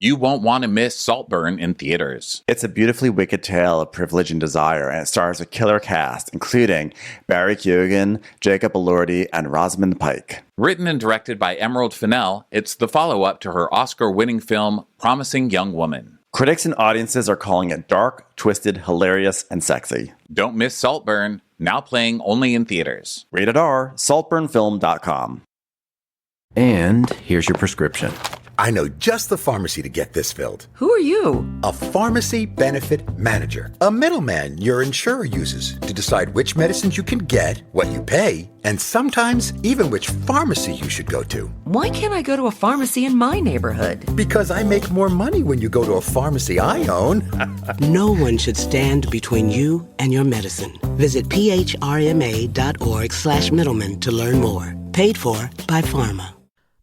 You won't want to miss Saltburn in theaters. It's a beautifully wicked tale of privilege and desire, and it stars a killer cast, including Barry Keoghan, Jacob Elordi, and Rosamund Pike. Written and directed by Emerald Fennell, it's the follow-up to her Oscar-winning film, Promising Young Woman. Critics and audiences are calling it dark, twisted, hilarious, and sexy. Don't miss Saltburn, now playing only in theaters. Rated R, saltburnfilm.com. And here's your prescription. I know just the pharmacy to get this filled. Who are you? A pharmacy benefit manager. A middleman your insurer uses to decide which medicines you can get, what you pay, and sometimes even which pharmacy you should go to. Why can't I go to a pharmacy in my neighborhood? Because I make more money when you go to a pharmacy I own. No one should stand between you and your medicine. Visit phrma.org/middleman to learn more. Paid for by Pharma.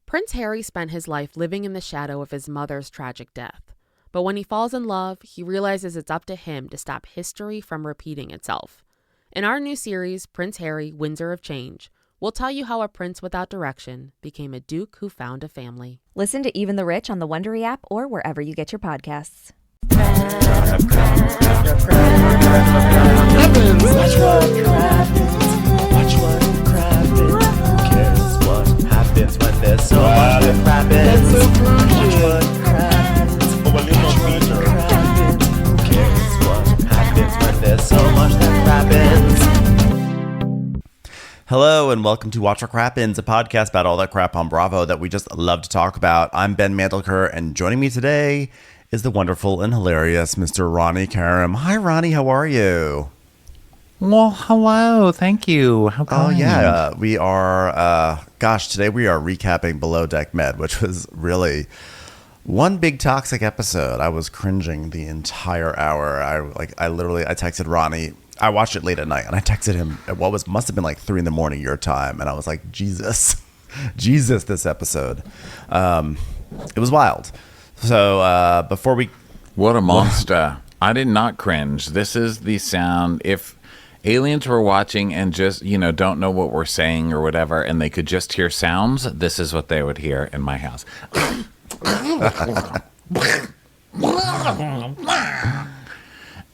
Prince Harry spent his life living in the shadow of his mother's tragic death. But when he falls in love, he realizes it's up to him to stop history from repeating itself. In our new series, Prince Harry, Windsor of Change, we'll tell you how a prince without direction became a duke who found a family. Listen to Even the Rich on the Wondery app or wherever you get your podcasts. When there's so much that happens, watch what happens. Who cares what happens when there's so much that happens? Hello and welcome to Watch What Crappens, a podcast about all that crap on Bravo that we just love to talk about. I'm Ben Mandelker, and joining me today is the wonderful and hilarious Mr. Ronnie Karam. Hi, Ronnie. How are you? Well, hello. Thank you. How Oh, yeah. We are, today we are recapping Below Deck Med, which was really one big toxic episode. I was cringing the entire hour. I texted Ronnie. I watched it late at night, and I texted him at must have been like 3 a.m. your time. And I was like, Jesus, this episode. It was wild. So before we... What a monster. I did not cringe. This is the sound. If aliens were watching and just, don't know what we're saying or whatever, and they could just hear sounds, this is what they would hear in my house.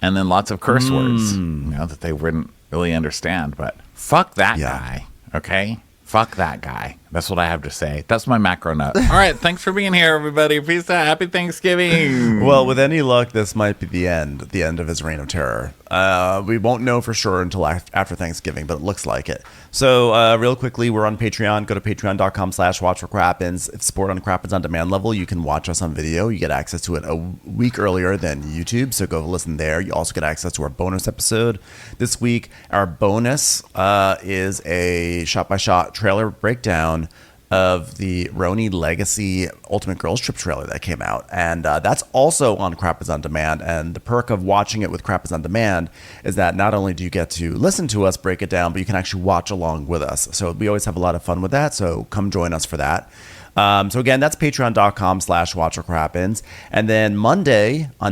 And then lots of curse words, that they wouldn't really understand. But fuck that guy, okay? Fuck that guy. That's what I have to say. That's my macro note. All right, thanks for being here, everybody. Peace out. Happy Thanksgiving. Well, with any luck, this might be the end of his reign of terror. We won't know for sure until after Thanksgiving, but it looks like it. So real quickly, we're on Patreon. Go to patreon.com/watchforcrappens. If support on Crappens on demand level, you can watch us on video. You get access to it a week earlier than YouTube, so go listen there. You also get access to our bonus episode this week. Our bonus is a shot-by-shot trailer breakdown of the Roni Legacy Ultimate Girls Trip trailer that came out. And that's also on Crap is on Demand. And the perk of watching it with Crap is on Demand is that not only do you get to listen to us break it down, but you can actually watch along with us. So we always have a lot of fun with that. So come join us for that. So again, that's patreon.com/watchwhatcrappens. And then on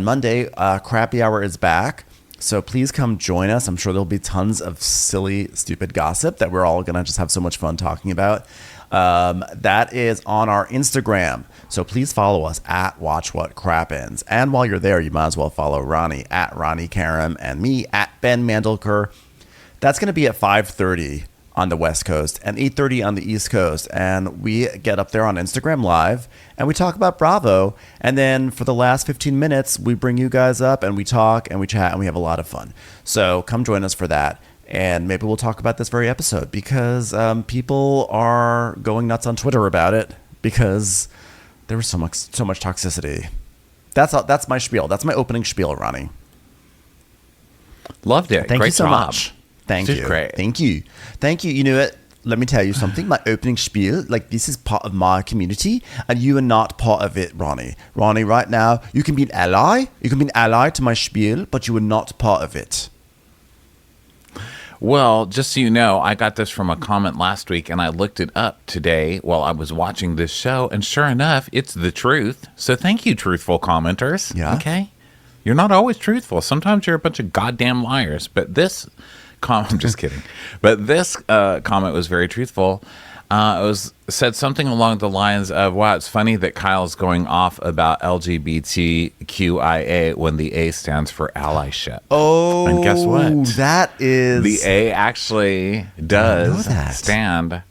Monday, Crappy Hour is back. So please come join us. I'm sure there'll be tons of silly, stupid gossip that we're all going to just have so much fun talking about. That is on our Instagram. So please follow us at Watch What Crappens. And while you're there, you might as well follow Ronnie at Ronnie Karam and me at Ben Mandelker. That's going to be at 5:30 on the West Coast and 8:30 on the East Coast. And we get up there on Instagram Live and we talk about Bravo. And then for the last 15 minutes, we bring you guys up and we talk and we chat and we have a lot of fun. So come join us for that. And maybe we'll talk about this very episode because people are going nuts on Twitter about it because there was so much toxicity. That's my spiel. That's my opening spiel, Ronnie. Loved it. Thank Great you so job. much. Thank This you. is great. Thank you. You know what? Let me tell you something. My opening spiel, this is part of my community, and you are not part of it, Ronnie. Ronnie, right now, you can be an ally. You can be an ally to my spiel, but you are not part of it. Well, just so you know, I got this from a comment last week, and I looked it up today while I was watching this show, and sure enough, it's the truth. So thank you, truthful commenters. Yeah. Okay? You're not always truthful. Sometimes you're a bunch of goddamn liars. But this comment, I'm just kidding. But this comment was very truthful. It was said something along the lines of, wow, it's funny that Kyle's going off about LGBTQIA when the A stands for allyship. Oh, and guess what? That is... The A actually does stand.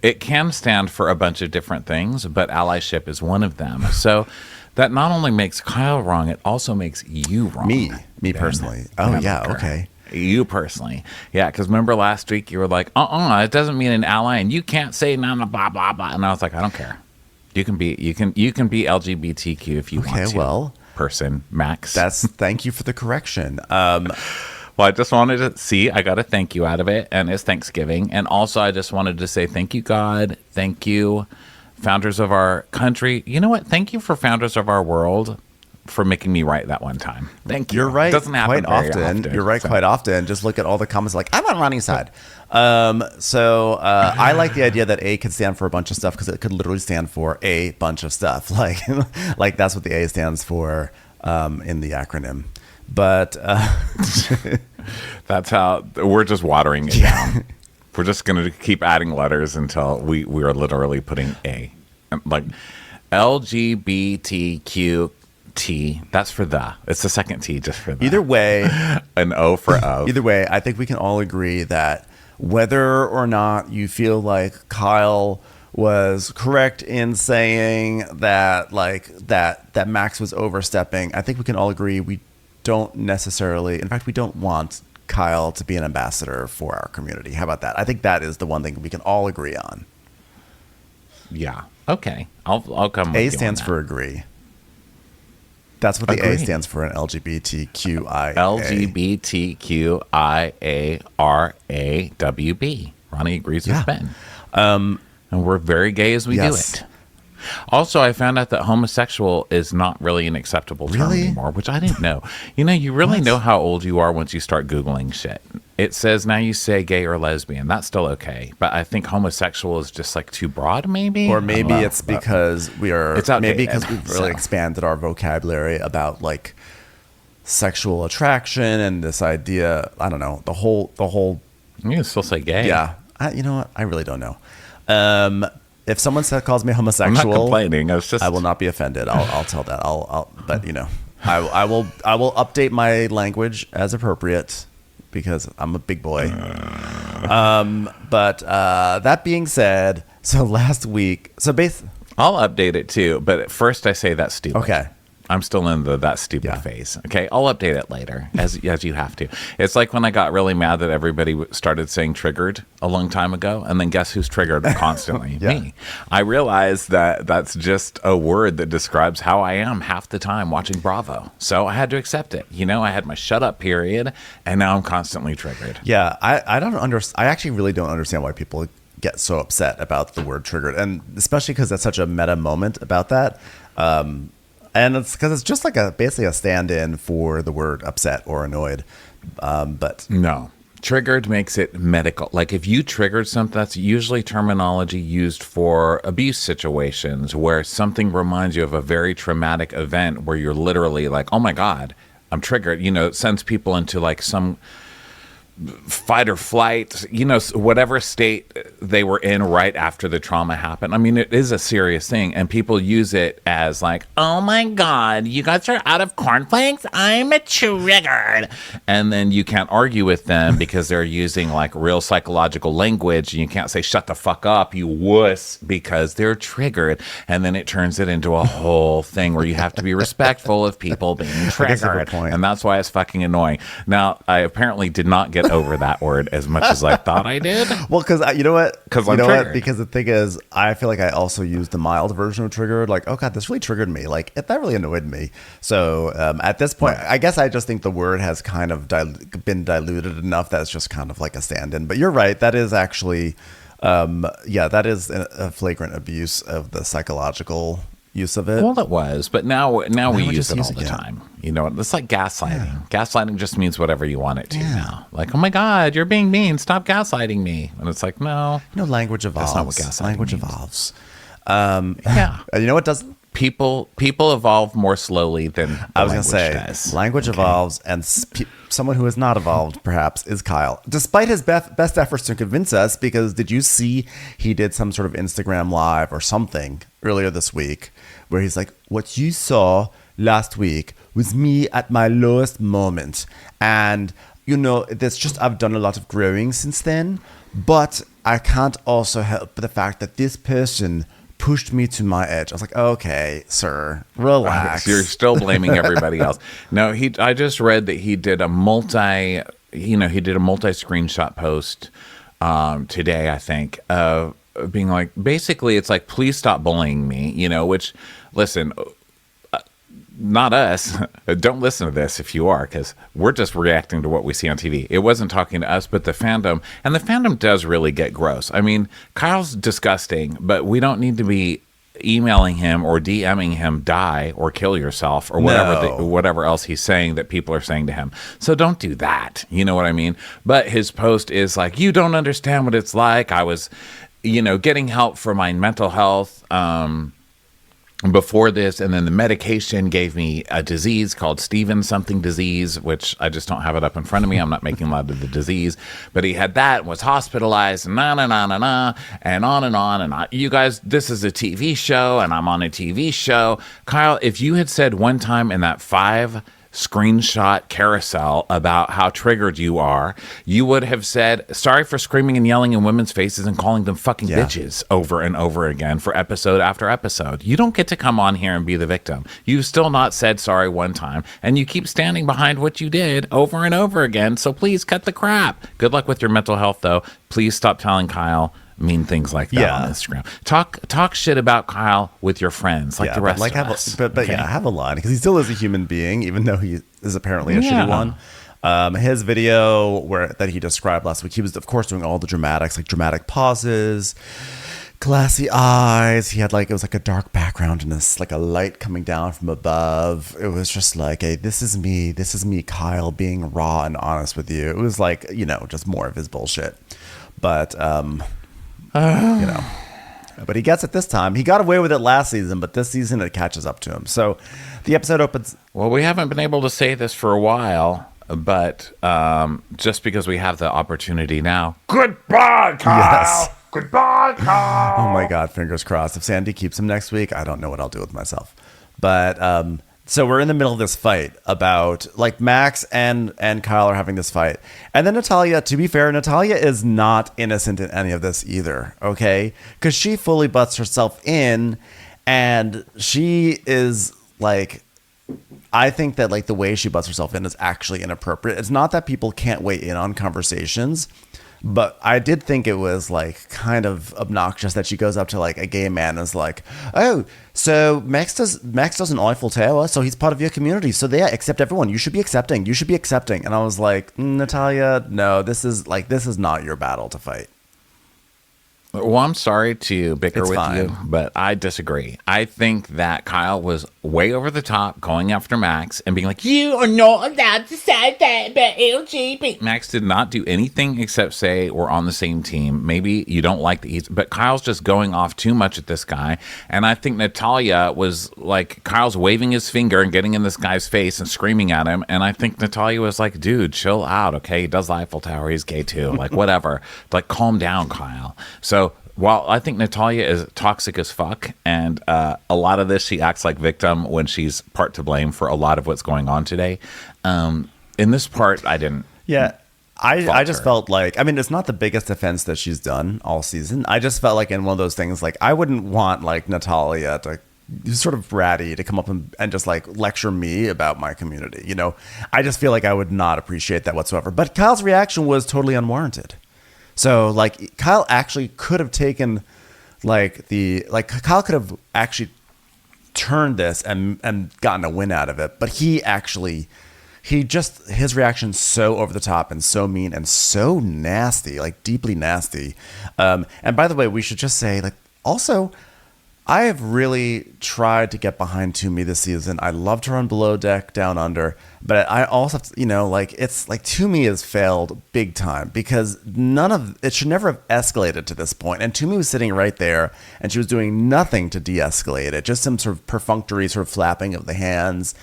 It can stand for a bunch of different things, but allyship is one of them. So that not only makes Kyle wrong, it also makes you wrong. Me personally. Oh, yeah, okay. You personally. Yeah, because remember last week you were like, it doesn't mean an ally, and you can't say blah, blah, blah. And I was like, I don't care. You can be LGBTQ if you want to. Okay, well. Person, Max. Thank you for the correction. Well, I just wanted to see, I got a thank you out of it, and it's Thanksgiving. And also, I just wanted to say thank you, God. Thank you, founders of our country. You know what? Thank you for founders of our world for making me right that one time. Thank you. You're right. It doesn't happen quite very often. You're right quite often. Just look at all the comments like, I'm on Ronnie's side. I like the idea that A could stand for a bunch of stuff because it could literally stand for a bunch of stuff. Like that's what the A stands for in the acronym. But that's how we're just watering it down. We're just going to keep adding letters until we are literally putting A. Like LGBTQ T, that's for the. It's the second T just for the. Either way, an O for O. Either way, I think we can all agree that whether or not you feel like Kyle was correct in saying that that Max was overstepping, I think we can all agree we don't necessarily, in fact, we don't want Kyle to be an ambassador for our community. How about that? I think that is the one thing we can all agree on. Yeah. Okay. I'll come with A you stands on that. for agree. That's what the Agree. A stands for in LGBTQIA. LGBTQIARAWB. Ronnie agrees with Ben. And we're very gay as we do it. Also, I found out that homosexual is not really an acceptable term anymore, which I didn't know. You really know how old you are once you start Googling shit. It says now you say gay or lesbian. That's still okay. But I think homosexual is just like too broad, maybe? Or maybe it's because we've really expanded our vocabulary about like sexual attraction and this idea. I don't know, the whole. You can still say gay. Yeah. You know what? I really don't know. If someone calls me homosexual, I'm not complaining. I will not be offended. I'll tell that. But I will update my language as appropriate because I'm a big boy. But that being said, so last week, I'll update it too. But at first, I say that's stupid. Okay. I'm still in that stupid phase. Okay, I'll update it later as you have to. It's like when I got really mad that everybody started saying triggered a long time ago, and then guess who's triggered constantly? Me. I realized that that's just a word that describes how I am half the time watching Bravo. So I had to accept it. I had my shut up period, and now I'm constantly triggered. Yeah, I don't understand. I actually really don't understand why people get so upset about the word triggered, and especially because that's such a meta moment about that. And it's because it's just like basically a stand-in for the word upset or annoyed. But no, triggered makes it medical. Like if you triggered something, that's usually terminology used for abuse situations where something reminds you of a very traumatic event where you're literally like, oh my God, I'm triggered. It sends people into like some fight or flight, whatever state they were in right after the trauma happened. I mean, it is a serious thing, and people use it as like, oh my God, you guys are out of cornflakes? I'm triggered. And then you can't argue with them because they're using like real psychological language, and you can't say, shut the fuck up, you wuss, because they're triggered. And then it turns it into a whole thing where you have to be respectful of people being triggered. And that's why it's fucking annoying. Now, I apparently did not get over that word as much as I thought I did. Well, because you know what? Because I'm triggered. Because the thing is, I feel like I also used the mild version of triggered. Like, oh God, this really triggered me. Like, that really annoyed me. So at this point, I guess I just think the word has kind of been diluted enough that it's just kind of like a stand-in. But you're right. That is actually, that is a flagrant abuse of the psychological use of it. Well, it was, but now we use it all the time. It's like gaslighting. Yeah. Gaslighting just means whatever you want it to now. Like, oh my God, you're being mean. Stop gaslighting me. And it's like, no. Language evolves. That's not what gaslighting Language means. evolves. Yeah. You know what doesn't? people evolve more slowly than I was going to say, does. language evolves, and someone who has not evolved, perhaps, is Kyle. Despite his best efforts to convince us, because did you see he did some sort of Instagram live or something earlier this week where he's like, what you saw last week was me at my lowest moment. And, you know, that's just, I've done a lot of growing since then, but I can't also help the fact that this person pushed me to my edge. I was like, okay, sir, relax. You're still blaming everybody else. No, I just read that he did a multi-screenshot post today, I think, being like, basically, it's like, please stop bullying me, you know, which, listen, not us. Don't listen to this if you are, because we're just reacting to what we see on TV. It wasn't talking to us, but the fandom. And the fandom does really get gross. I mean, Kyle's disgusting, but we don't need to be emailing him or DMing him, die or kill yourself or whatever else he's saying that people are saying to him. So don't do that. You know what I mean? But his post is like, you don't understand what it's like. I was, getting help for my mental health before this, and then the medication gave me a disease called Steven something disease, which I just don't have it up in front of me. I'm not making light of the disease, but he had that and was hospitalized, and and on and on. And you guys, this is a TV show, and I'm on a TV show. Kyle, if you had said one time in that 5 screenshot carousel about how triggered you are, you would have said, sorry for screaming and yelling in women's faces and calling them fucking bitches over and over again for episode after episode. You don't get to come on here and be the victim. You've still not said sorry one time, and you keep standing behind what you did over and over again, so please cut the crap. Good luck with your mental health, though. Please stop telling Kyle mean things like that on Instagram. Talk shit about Kyle with your friends, like the rest of us. But have a line, because he still is a human being, even though he is apparently a shitty one. His video that he described last week, he was of course doing all the dramatics, like dramatic pauses, glassy eyes. He had it was like a dark background and this like a light coming down from above. It was just like, hey, this is me, Kyle, being raw and honest with you. It was like, just more of his bullshit. But but he gets it this time. He got away with it last season, but this season it catches up to him. So the episode opens. Well, we haven't been able to say this for a while, but just because we have the opportunity now. Goodbye, Kyle. Yes. Goodbye, Kyle. Oh my God, fingers crossed. If Sandy keeps him next week, I don't know what I'll do with myself. But so we're in the middle of this fight about Max and Kyle are having this fight. And then Natalia, to be fair, Natalia is not innocent in any of this either, okay? Because she fully butts herself in, and she is I think that the way she butts herself in is actually inappropriate. It's not that people can't weigh in on conversations, but I did think it was kind of obnoxious that she goes up to a gay man and is like, oh, so Max does an Eiffel Tower, so he's part of your community. So they accept everyone. You should be accepting. And I was like, Natalia, no, this is not your battle to fight. Well, I'm sorry to bicker It's with fine. you, but I disagree. I think that Kyle was way over the top going after Max and being like, you are not allowed to say that about LGBT. Max did not do anything except say we're on the same team. Maybe you don't like the East, but Kyle's just going off too much at this guy. And I think Natalia was Kyle's waving his finger and getting in this guy's face and screaming at him. And I think Natalia was like, dude, chill out, okay? He does the Eiffel Tower. He's gay too. Whatever. Calm down, Kyle. So while I think Natalia is toxic as fuck, and a lot of this, she acts like victim when she's part to blame for a lot of what's going on today. In this part, I didn't. Yeah. I just felt it's not the biggest offense that she's done all season. I just felt in one of those things, I wouldn't want Natalia to sort of bratty to come up and just lecture me about my community. I just feel I would not appreciate that whatsoever. But Kyle's reaction was totally unwarranted. So Kyle actually could have taken Kyle could have actually turned this and gotten a win out of it. But his reaction's so over the top and so mean and so nasty, deeply nasty. And by the way, we should just say also, I have really tried to get behind Toomey this season. I loved her on Below Deck, Down Under, but I also, have to, it's like Toomey has failed big time because it should never have escalated to this point. And Toomey was sitting right there and she was doing nothing to de-escalate it, just some sort of perfunctory sort of flapping of the hands.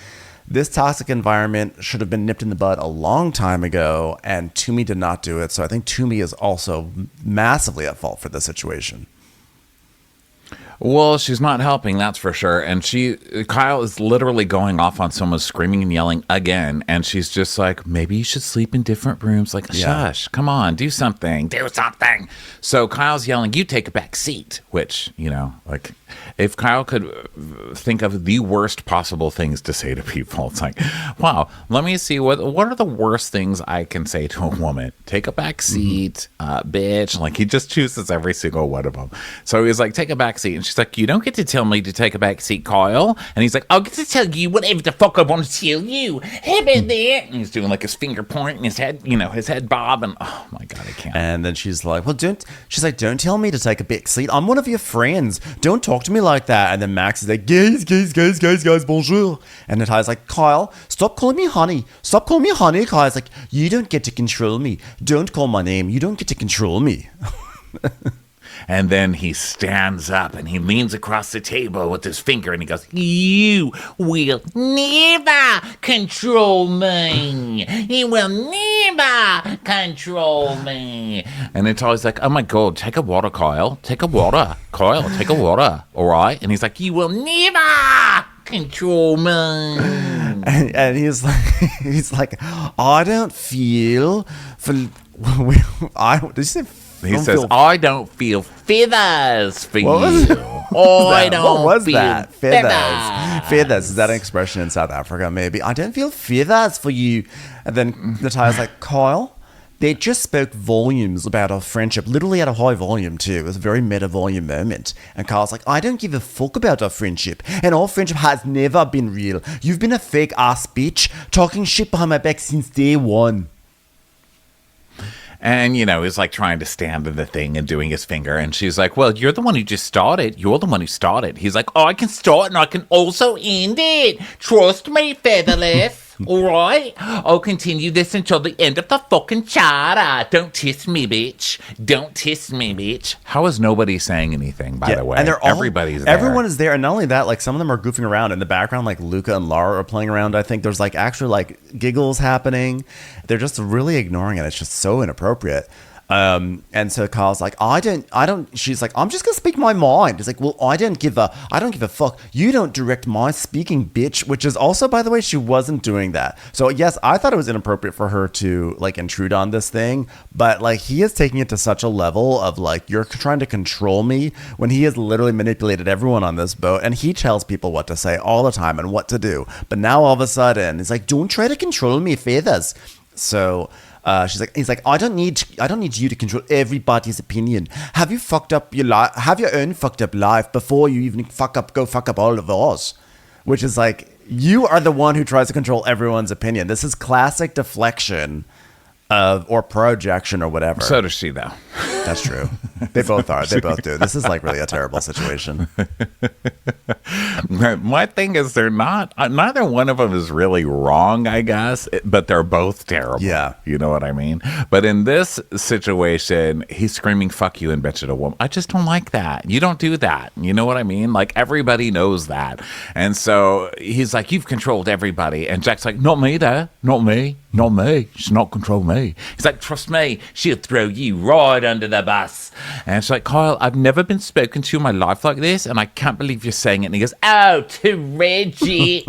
This toxic environment should have been nipped in the bud a long time ago, and Toomey did not do it. So I think Toomey is also massively at fault for this situation. Well, she's not helping, that's for sure. And Kyle is literally going off on someone screaming and yelling again. And she's just like, maybe you should sleep in different rooms. Like, shush, come on, do something. So Kyle's yelling, you take a back seat, which, like if Kyle could think of the worst possible things to say to people, it's like, wow, let me see what are the worst things I can say to a woman? Take a back seat, bitch. Like he just chooses every single one of them. So he's like, take a back seat. And she's like, you don't get to tell me to take a back seat, Kyle. And he's like, I'll get to tell you whatever the fuck I want to tell you. How about that? And he's doing like his finger point and his head, his head bob. And oh my God, I can't. And then she's like, don't tell me to take a back seat. I'm one of your friends. Don't talk to me like that. And then Max is like, guys, bonjour. And Natalia's like, Kyle, stop calling me honey. Stop calling me honey. Kyle's like, you don't get to control me. Don't call my name. You don't get to control me. And then he stands up and he leans across the table with his finger and he goes, you will never control me. You will never control me. And it's always like, oh my God, take a water, Kyle. Take a water. Kyle, take a water. All right. And he's like, you will never control me. And he's like, I don't feel for. Did you say? He says, I don't feel feathers for you. What was that? Feathers. Is that an expression in South Africa, maybe? I don't feel feathers for you. And then Natalia's like, Kyle, they just spoke volumes about our friendship, literally at a high volume too. It was a very meta volume moment. And Kyle's like, I don't give a fuck about our friendship. And our friendship has never been real. You've been a fake ass bitch, talking shit behind my back since day one. And, he's like trying to stand in the thing and doing his finger. And she's like, well, you're the one who just started. You're the one who started. He's like, oh, I can start and I can also end it. Trust me, Featherless. All right? I'll continue this until the end of the fucking charter. Don't test me, bitch. Don't test me, bitch. How is nobody saying anything, by the way? And everybody's there. Everyone is there. And not only that, like some of them are goofing around in the background, like Luca and Lara are playing around. I think there's like actually like giggles happening. They're just really ignoring it. It's just so inappropriate. And so Kyle's like, I don't, she's like, I'm just going to speak my mind. He's like, well, I don't give a fuck. You don't direct my speaking, bitch, which is also, by the way, she wasn't doing that. So yes, I thought it was inappropriate for her to like intrude on this thing, but like he is taking it to such a level of like, you're trying to control me when he has literally manipulated everyone on this boat. And he tells people what to say all the time and what to do. But now all of a sudden he's like, don't try to control me, Feathers. So, he's like, I don't need you to control everybody's opinion. Have you fucked up your life? Have your own fucked up life before you even go fuck up all of ours. Which is like, you are the one who tries to control everyone's opinion. This is classic deflection or projection or whatever. So does she, though. That's true. They both are. They both do. This is like really a terrible situation. My thing is they're not, neither one of them is really wrong, I guess, but they're both terrible. Yeah. You know what I mean? But in this situation, he's screaming, fuck you and bitch at a woman. I just don't like that. You don't do that. You know what I mean? Like everybody knows that. And so he's like, you've controlled everybody. And Jack's like, not me there. Not me. Not me. She's not control me. He's like, trust me. She'll throw you right under the bus. And she's like, Kyle, I've never been spoken to in my life like this, and I can't believe you're saying it. And he goes, oh, tragic.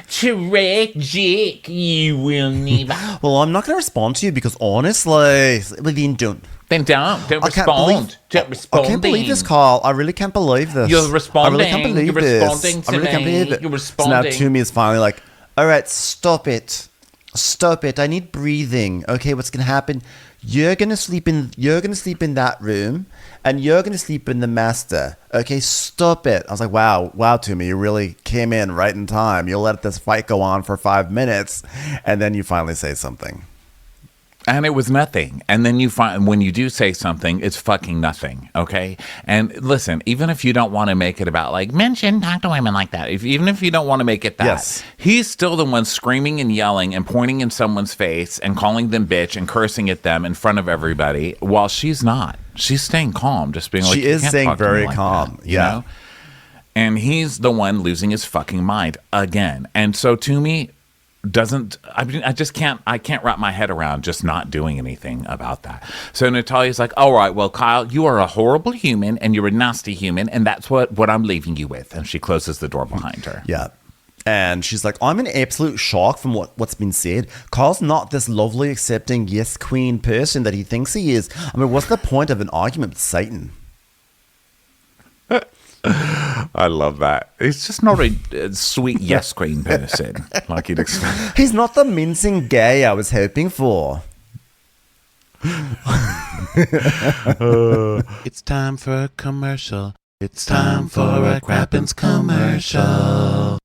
Tragic. You will never. Well, I'm not going to respond to you because honestly, then don't. Then don't respond. Don't respond. I can't believe this, Kyle. I really can't believe this. You're responding. I really can't believe You're this. responding to I really can't me. believe it. You're responding. So now Toomey is finally like, all right, stop it. Stop it. I need breathing. Okay, what's going to happen? You're going to sleep in that room and you're going to sleep in the master. Okay, stop it. I was like, wow, Toomey, you really came in right in time. You'll let this fight go on for 5 minutes and then you finally say something. And it was nothing. And then you find when you do say something, it's fucking nothing. Okay. And listen, even if you don't want to make it about like men shouldn't talk to women like that, even if you don't want to make it that, Yes. he's still the one screaming and yelling and pointing in someone's face and calling them bitch and cursing at them in front of everybody while she's not. She's staying calm, just being like, She "You is can't staying talk to me very like calm. that," you know? And he's the one losing his fucking mind again. And so to me, I can't wrap my head around just not doing anything about that. So Natalia's like, all right, well, Kyle, you are a horrible human and you're a nasty human, and that's what I'm leaving you with. And she closes the door behind her. Yeah. And she's like, I'm in absolute shock from what's been said. Kyle's not this lovely, accepting, yes, queen person that he thinks he is. I mean, what's the point of an argument with Satan? I love that. He's just not a sweet yes queen person like you'd expect. He's not the mincing gay I was hoping for. It's time for a commercial. It's time for a Crappens commercial.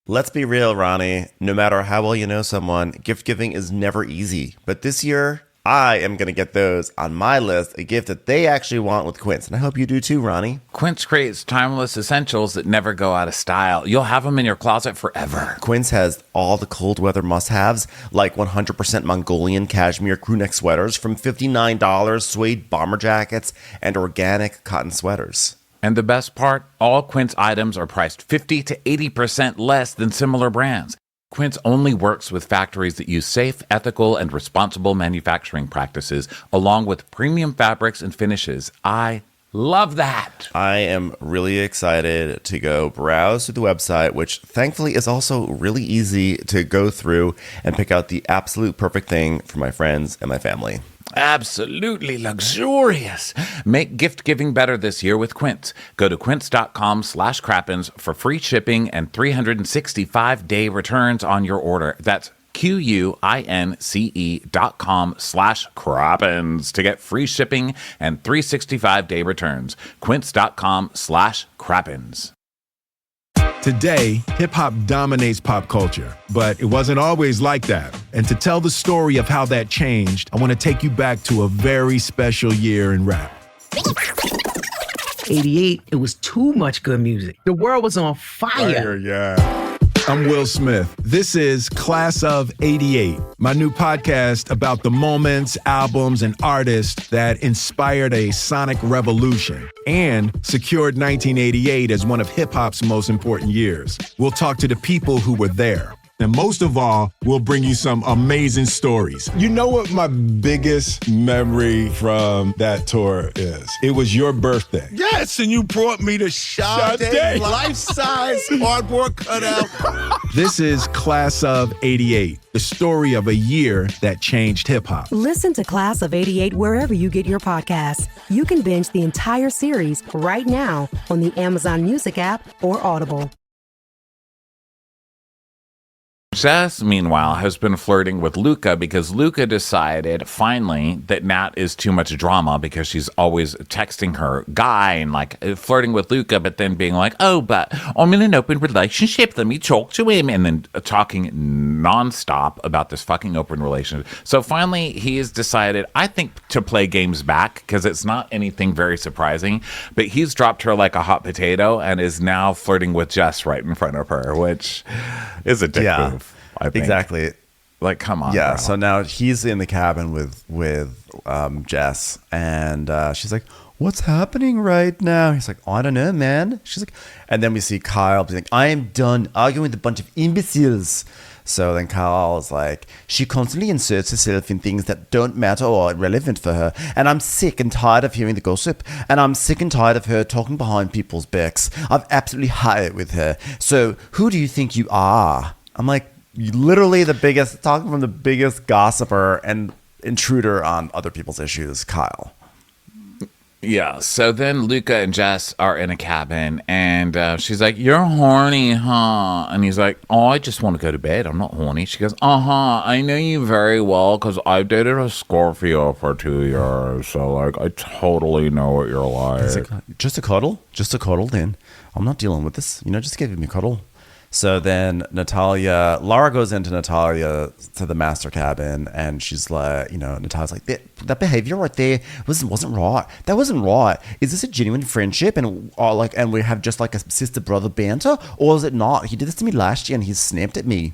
Let's be real, Ronnie. No matter how well you know someone, gift giving is never easy. But this year, I am going to get those on my list, a gift that they actually want with Quince. And I hope you do too, Ronnie. Quince creates timeless essentials that never go out of style. You'll have them in your closet forever. Quince has all the cold weather must-haves, like 100% Mongolian cashmere crewneck sweaters from $59, suede bomber jackets, and organic cotton sweaters. And the best part, all Quince items are priced 50 to 80% less than similar brands. Quince only works with factories that use safe, ethical, and responsible manufacturing practices, along with premium fabrics and finishes. I love that. I am really excited to go browse through the website, which thankfully is also really easy to go through and pick out the absolute perfect thing for my friends and my family. Absolutely luxurious. Make gift giving better this year with Quince. Go to quince.com/crappens for free shipping and 365-day returns on your order. That's QUINCE.com/crappens to get free shipping and 365-day returns. Quince.com/crappens. Today, hip-hop dominates pop culture, but it wasn't always like that. And to tell the story of how that changed, I want to take you back to a very special year in rap. 88, it was too much good music. The world was on fire. Yeah. I'm Will Smith. This is Class of 88, my new podcast about the moments, albums, and artists that inspired a sonic revolution and secured 1988 as one of hip-hop's most important years. We'll talk to the people who were there. And most of all, we'll bring you some amazing stories. You know what my biggest memory from that tour is? It was your birthday. Yes, and you brought me the Sade life-size cardboard cutout. This is Class of 88, the story of a year that changed hip-hop. Listen to Class of 88 wherever you get your podcasts. You can binge the entire series right now on the Amazon Music app or Audible. Jess, meanwhile, has been flirting with Luca because Luca decided finally that Nat is too much drama because she's always texting her guy and like flirting with Luca, but then being like, oh, but I'm in an open relationship. Let me talk to him. And then talking nonstop about this fucking open relationship. So finally, he has decided, I think, to play games back because it's not anything very surprising, but he's dropped her like a hot potato and is now flirting with Jess right in front of her, which is a dick move. I think. Exactly. Like, come on. Yeah. Bro. So now he's in the cabin with Jess, and she's like, "What's happening right now?" He's like, "I don't know, man." She's like, and then we see Kyle being like, "I am done arguing with a bunch of imbeciles." So then Kyle is like, "She constantly inserts herself in things that don't matter or are irrelevant for her. And I'm sick and tired of hearing the gossip. And I'm sick and tired of her talking behind people's backs. I've absolutely had it with her. So who do you think you are?" I'm like, literally talking from the biggest gossiper and intruder on other people's issues, Kyle. Yeah, so then Luca and Jess are in a cabin, and she's like, "You're horny, huh?" And he's like, "Oh, I just want to go to bed. I'm not horny." She goes, "Uh-huh, I know you very well because I've dated a Scorpio for 2 years, so, like, I totally know what you're like." He's like, just a cuddle? Just a cuddle, then. I'm not dealing with this. Just give me a cuddle. So then Lara goes into Natalia to the master cabin, and she's like, Natalia's like, that behavior right there wasn't right. That wasn't right. Is this a genuine friendship and we have just like a sister brother banter, or is it not? He did this to me last year and he snapped at me.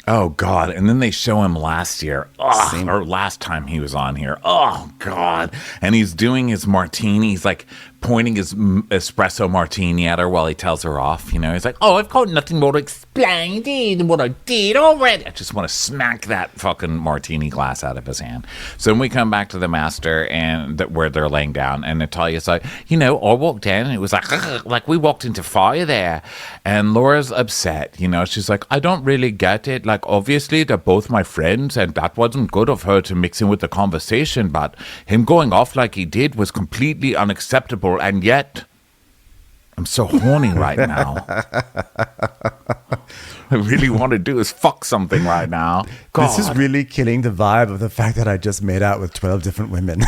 Oh, God. And then they show him last year, or last time he was on here. Oh, God. And he's doing his martini. He's like pointing his espresso martini at her while he tells her off. He's like, oh, I've got nothing more to explain than what I did already. I just want to smack that fucking martini glass out of his hand. So then we come back to the master and where they're laying down. And Natalia's like, I walked in and it was like we walked into fire there. And Laura's upset. She's like, I don't really get it. Like, obviously, they're both my friends, and that wasn't good of her to mix in with the conversation, but him going off like he did was completely unacceptable, and yet I'm so horny right now. I really want to do is fuck something right now. God. This is really killing the vibe of the fact that I just made out with 12 different women.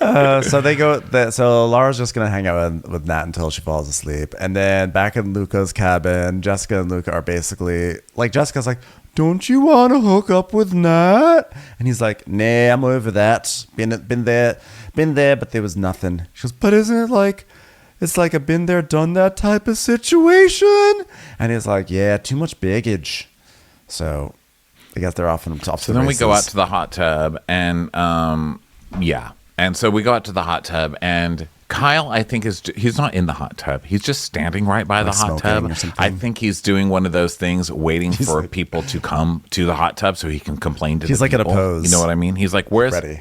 So Laura's just gonna hang out with Nat until she falls asleep, and then back in Luca's cabin, Jessica and Luca are basically like, Jessica's like, don't you want to hook up with Nat? And he's like, nah, I'm over that. Been there, but there was nothing. She goes, but isn't it like, it's like a been there, done that type of situation? And he's like, yeah, too much baggage. So I guess they're off on top. So then we go out to the hot tub, and and so we go out to the hot tub, and Kyle, I think, he's not in the hot tub. He's just standing right by the hot tub. I think he's doing one of those things, waiting for people to come to the hot tub so he can complain to. He's like people. at a pose. You know what I mean? He's like, "Where's ready?"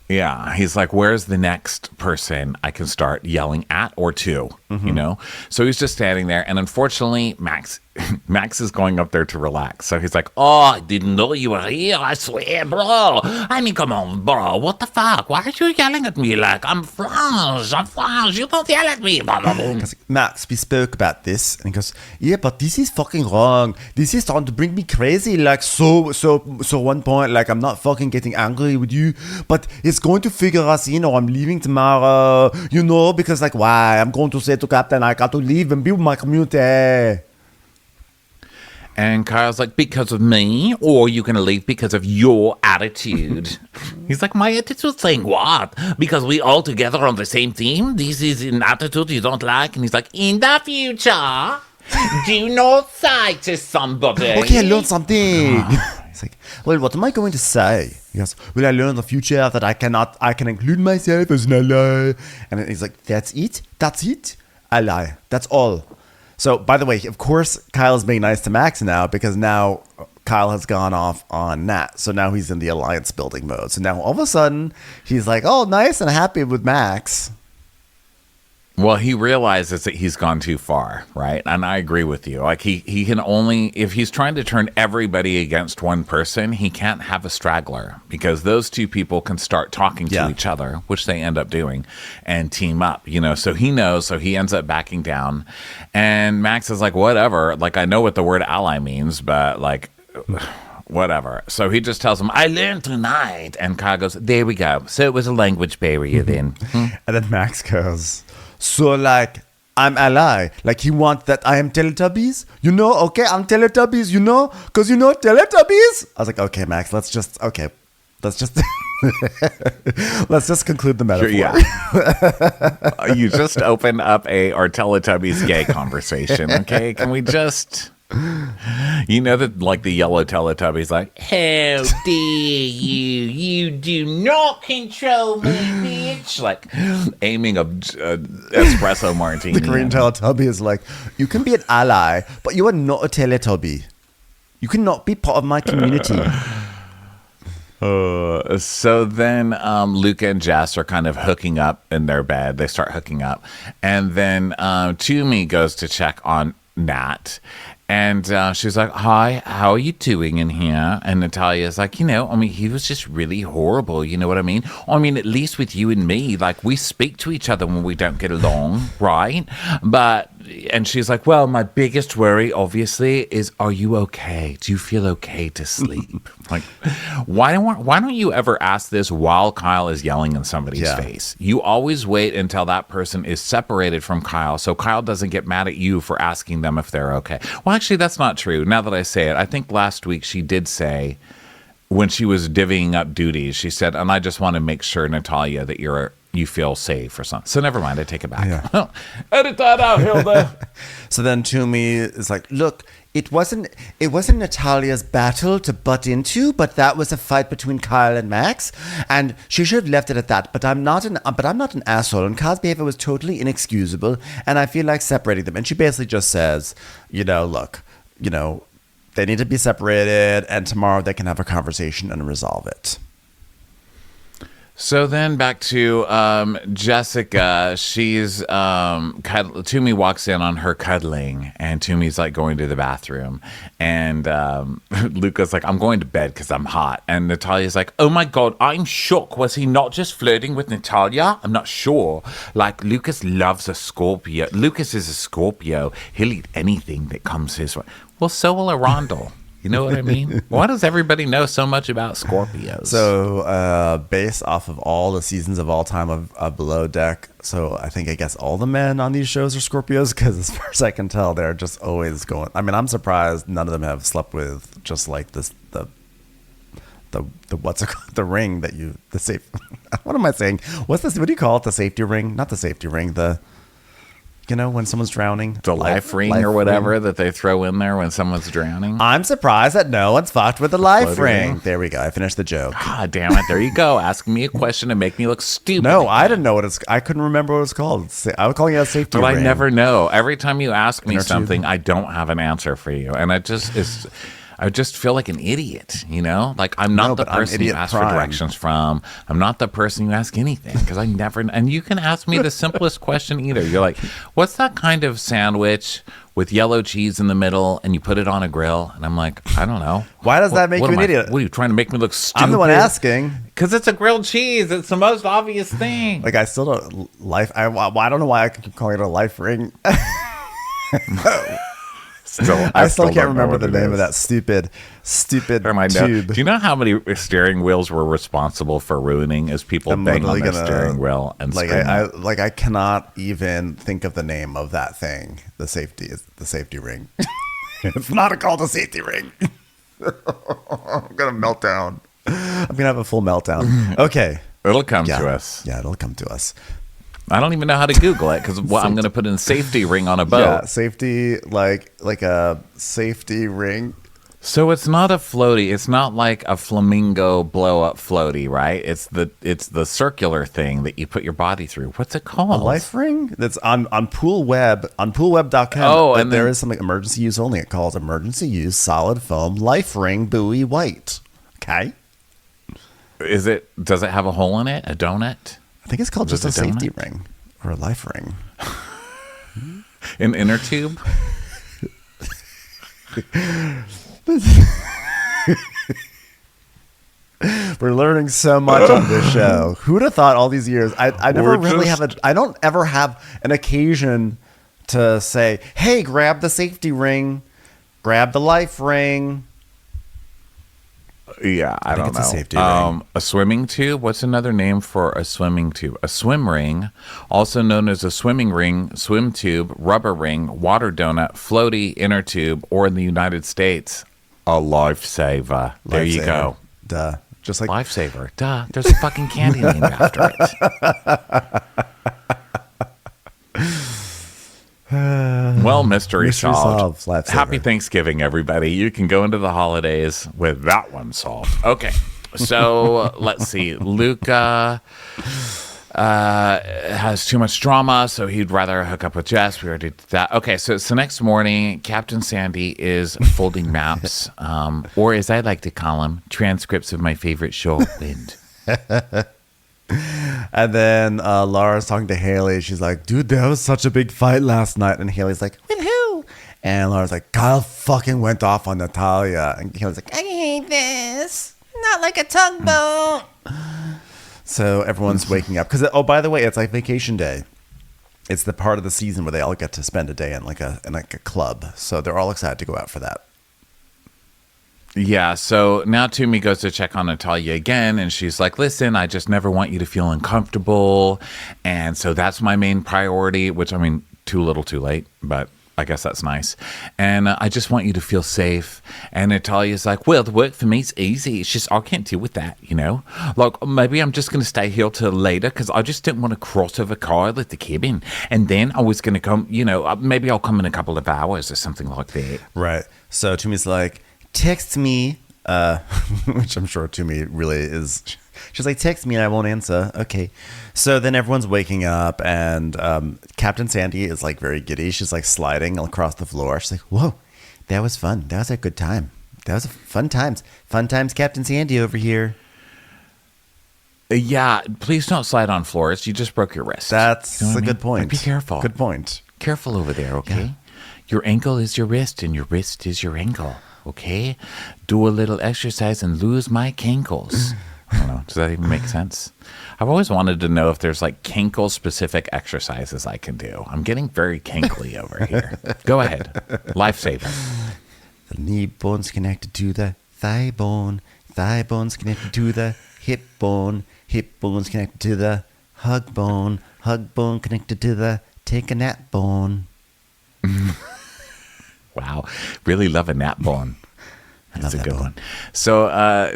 Yeah, he's like, where's the next person I can start yelling at or to, So he's just standing there. And unfortunately, Max is going up there to relax. So he's like, oh, I didn't know you were here. I swear, bro. I mean, come on, bro. What the fuck? Why are you yelling at me like I'm France? You don't yell at me. Max, we spoke about this. And he goes, yeah, but this is fucking wrong. This is starting to bring me crazy. Like, so one point, like, I'm not fucking getting angry with you, but it's going to figure us in, or I'm leaving tomorrow, because like, why? I'm going to say to Captain, I got to leave and be with my community. And Kyle's like, because of me, or you're going to leave because of your attitude? He's like, my attitude saying what? Because we all together on the same team? This is an attitude you don't like? And he's like, in the future, do not say to somebody. Okay, I learned something. He's like, well, what am I going to say? He goes, well, I learned in the future that I can include myself as an ally. And he's like, that's it? Ally. That's all. So, by the way, of course, Kyle is being nice to Max now, because now Kyle has gone off on Nat. So now he's in the alliance building mode. So now all of a sudden, he's like, oh, nice and happy with Max. Well, he realizes that he's gone too far, right? And I agree with you. Like, he can only, if he's trying to turn everybody against one person, he can't have a straggler, because those two people can start talking to each other, which they end up doing, and team up, So he knows, so he ends up backing down. And Max is like, whatever. Like, I know what the word ally means, but like, whatever. So he just tells him, I learned tonight. And Kyle goes, there we go. So it was a language barrier then. And then Max goes, so, like, I'm ally. Like, he wants that I am Teletubbies. Okay, I'm Teletubbies, Because, Teletubbies. I was like, okay, Max, let's just let's just conclude the metaphor. Yeah. You just opened up our Teletubbies gay conversation, okay? Can we just... that, like, the yellow Teletubbies, like, how dare you do not control me, bitch, like, aiming a espresso martini. The green Teletubby is like, you can be an ally, but you are not a Teletubby. You cannot be part of my community. So then Luca and Jess are kind of hooking up in their bed. They start hooking up, and then Toomey goes to check on Nat. And she's like, hi, how are you doing in here? And Natalia's like, he was just really horrible. You know what I mean? At least with you and me, like, we speak to each other when we don't get along, right? But and she's like, well, my biggest worry, obviously, is are you okay? Do you feel okay to sleep? Like, why don't you ever ask this while Kyle is yelling in somebody's face? You always wait until that person is separated from Kyle, so Kyle doesn't get mad at you for asking them if they're okay. Well, actually, that's not true. Now that I say it, I think last week she did say, when she was divvying up duties, she said, and I just want to make sure, Natalia, that you feel safe or something. So never mind, I take it back. Yeah. Edit that out, Hilda. So then Toomey is like, look, it wasn't Natalia's battle to butt into, but that was a fight between Kyle and Max, and she should have left it at that. But I'm not an asshole, and Kyle's behavior was totally inexcusable, and I feel like separating them. And she basically just says, look, they need to be separated, and tomorrow they can have a conversation and resolve it. So then back to Jessica. She's Toomey walks in on her cuddling, and Toomey's like going to the bathroom, and Luca's like, I'm going to bed because I'm hot, and Natalia's like, oh my god, I'm shocked. Was he not just flirting with Natalia? I'm not sure. Like, Lucas loves a Scorpio. Lucas is a Scorpio. He'll eat anything that comes his way. Well, so will Arundel. You know what I mean? Why does everybody know so much about Scorpios? So, based off of all the seasons of all time of Below Deck, so I guess all the men on these shows are Scorpios, because as far as I can tell, they're just always going. I mean, I'm surprised none of them have slept with just like this the what's it called? The ring that the safe. What am I saying? What's this? What do you call it? The safety ring? Not the safety ring. When someone's drowning. The life ring or whatever ring that they throw in there when someone's drowning. I'm surprised that no one's fucked with the life ring. There we go. I finished the joke. God damn it. There you go. Asking me a question to make me look stupid. No, I didn't know I couldn't remember what it's called. I was calling it a safety ring. But I never know. Every time you ask me something, I don't have an answer for you. And I just feel like an idiot, Like, I'm not the person you ask for directions from. I'm not the person you ask anything, because I never. And you can ask me the simplest question either. You're like, what's that kind of sandwich with yellow cheese in the middle and you put it on a grill? And I'm like, I don't know. Why does that make you an idiot? What are you trying to make me look stupid? I'm the one asking. Because it's a grilled cheese. It's the most obvious thing. Like, I still don't I don't know why I keep calling it a life ring. I still can't remember the name of that stupid tube. Do you know how many steering wheels were responsible for ruining as people bang on their steering wheel and I cannot even think of the name of that thing. The safety ring. It's not called a safety ring. I'm gonna melt down. I'm gonna have a full meltdown. Okay, it'll come to us. Yeah, it'll come to us. I don't even know how to Google it because I'm going to put in safety ring on a boat. Yeah, safety, like a safety ring. So it's not a floaty. It's not like a flamingo blow up floaty, right? It's the circular thing that you put your body through. What's it called? A life ring? That's on Pool Web, on poolweb.com. Oh, and there is something emergency use only. It calls emergency use solid foam life ring buoy white. Okay. Does it have a hole in it? A donut? I think it's called just a safety ring or a life ring. An inner tube? We're learning so much on this show. Who'd have thought all these years? I never really I don't ever have an occasion to say, hey, grab the safety ring, grab the life ring. Yeah, I don't know. A safety ring. A swimming tube? What's another name for a swimming tube? A swim ring, also known as a swimming ring, swim tube, rubber ring, water donut, floaty, inner tube, or in the United States, a lifesaver. There you go. Duh. Just like lifesaver. Duh. There's a fucking candy named after it. Well, mystery solved. Happy Thanksgiving, everybody. You can go into the holidays with that one solved. Okay, so let's see. Luca has too much drama, so he'd rather hook up with Jess. We already did that. Okay, so it's the next morning. Captain Sandy is folding maps, or as I like to call them, transcripts of my favorite show, Wind. And then Laura's talking to Haley. She's like, dude, there was such a big fight last night. And Haley's like, with who? And Laura's like, Kyle fucking went off on Natalia. And Haley's like, I hate this. Not like a tugboat. So everyone's waking up. Because, oh, by the way, it's like vacation day. It's the part of the season where they all get to spend a day in like a club. So they're all excited to go out for that. Yeah, so now Toomey goes to check on Natalia again, and she's like, listen, I just never want you to feel uncomfortable. And so that's my main priority, which, I mean, too little too late, but I guess that's nice. And I just want you to feel safe. And Natalia's like, well, the work for me is easy. It's just I can't deal with that, you know? Like, maybe I'm just going to stay here till later because I just didn't want to cross over Kyle at the cabin. And then I was going to come, you know, maybe I'll come in a couple of hours or something like that. Right. So Toomey's like, text me, which I'm sure Toomey really is. She's like, text me and I won't answer. Okay. So then everyone's waking up and Captain Sandy is like very giddy. She's like sliding across the floor. She's like, whoa, that was fun. That was a good time. That was fun times. Fun times, Captain Sandy over here. Yeah, please don't slide on floors. You just broke your wrist. That's you know a good point. Like, be careful. Good point. Careful over there, okay? Yeah. Your ankle is your wrist and your wrist is your ankle, okay? Do a little exercise and lose my cankles. I don't know. Does that even make sense? I've always wanted to know if there's like cankle-specific exercises I can do. I'm getting very cankly over here. Go ahead. Lifesaver. The knee bone's connected to the thigh bone's connected to the hip bone's connected to the hug bone connected to the take a nap bone. Wow. Really love a nap bone. That's a good one. So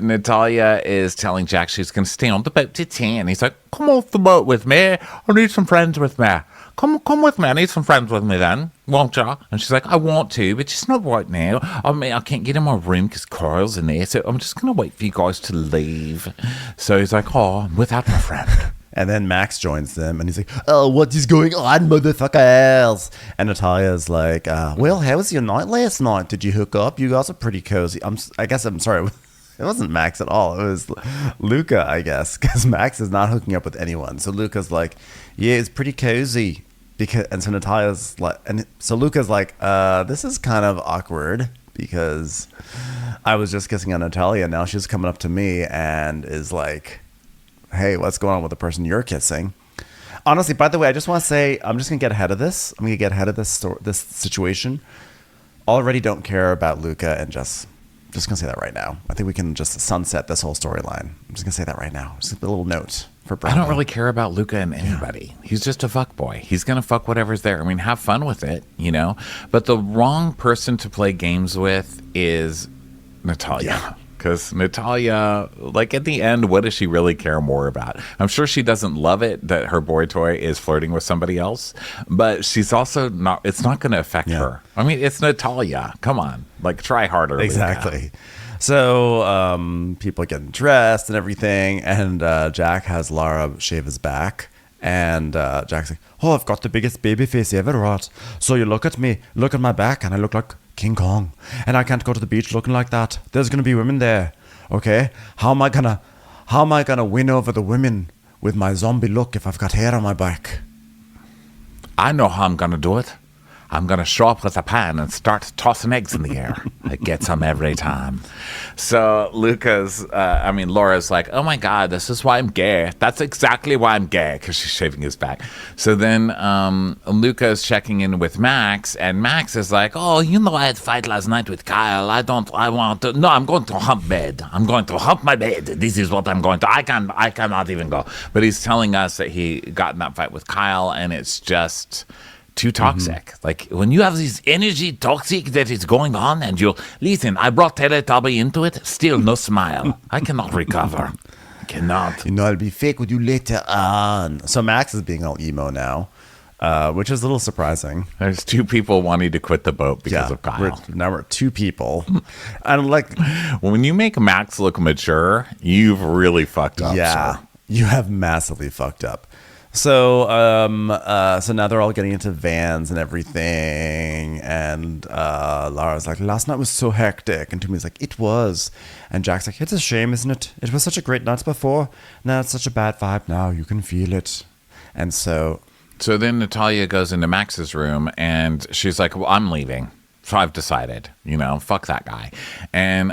Natalia is telling Jack she's going to stay on the boat to 10. He's like, come off the boat with me. I need some friends with me. Come with me. I need some friends with me then. Won't you? And she's like, I want to, but just not right now. I mean, I can't get in my room because Carl's in there. So I'm just going to wait for you guys to leave. So he's like, oh, I'm without my friend. And then Max joins them, and he's like, oh, what is going on, motherfuckers? And Natalia's like, well, how was your night last night? Did you hook up? You guys are pretty cozy. I guess I'm sorry. It wasn't Max at all. It was Luca, I guess, because Max is not hooking up with anyone. So Luca's like, yeah, it's pretty cozy. And so Natalia's like, and so Luca's like, this is kind of awkward because I was just kissing on Natalia. Now she's coming up to me and is like, hey, what's going on with the person you're kissing? Honestly, by the way, I just want to say, I'm just going to get ahead of this. I'm going to get ahead of this situation. Already don't care about Luca and Jess. Just going to say that right now. I think we can just sunset this whole storyline. I'm just going to say that right now. Just a little note for Bravo. I don't really care about Luca and anybody. Yeah. He's just a fuck boy. He's going to fuck whatever's there. I mean, have fun with it, you know? But the wrong person to play games with is Natalia. Yeah. Because Natalia, like at the end, what does she really care more about? I'm sure she doesn't love it that her boy toy is flirting with somebody else, but she's also not, it's not going to affect her. I mean, it's Natalia. Come on. Like, try harder. Exactly. Luca. So people are getting dressed and everything, and Jack has Lara shave his back. And Jack's like, oh, I've got the biggest baby face ever, right? So you look at me, look at my back, and I look like King Kong. And I can't go to the beach looking like that. There's gonna be women there. Okay? How am I gonna win over the women with my zombie look if I've got hair on my back? I know how I'm gonna do it. I'm going to show up with a pan and start tossing eggs in the air. I get some every time. So Laura's like, oh my God, this is why I'm gay. That's exactly why I'm gay, because she's shaving his back. So then Luca's checking in with Max, and Max is like, oh, you know, I had a fight last night with Kyle. I'm going to hump bed. I'm going to hump my bed. This is what I'm going to. I cannot even go. But he's telling us that he got in that fight with Kyle, and it's just too toxic. Mm-hmm. Like when you have this energy toxic that is going on and you listen, I brought Teletubby into it, still no smile. I cannot recover. I cannot. You know, I'll be fake with you later on. So Max is being all emo now, which is a little surprising. There's two people wanting to quit the boat because of Kyle. Now we're two people. And like when you make Max look mature, you've really fucked up. Yeah, sir. You have massively fucked up. So so now they're all getting into vans and everything, and Lara's like, last night was so hectic, and Toomey's like, it was, and Jack's like, it's a shame, isn't it? It was such a great night before, now it's such a bad vibe now, you can feel it. And so then Natalia goes into Max's room, and she's like, well, I'm leaving, so I've decided, you know, fuck that guy. And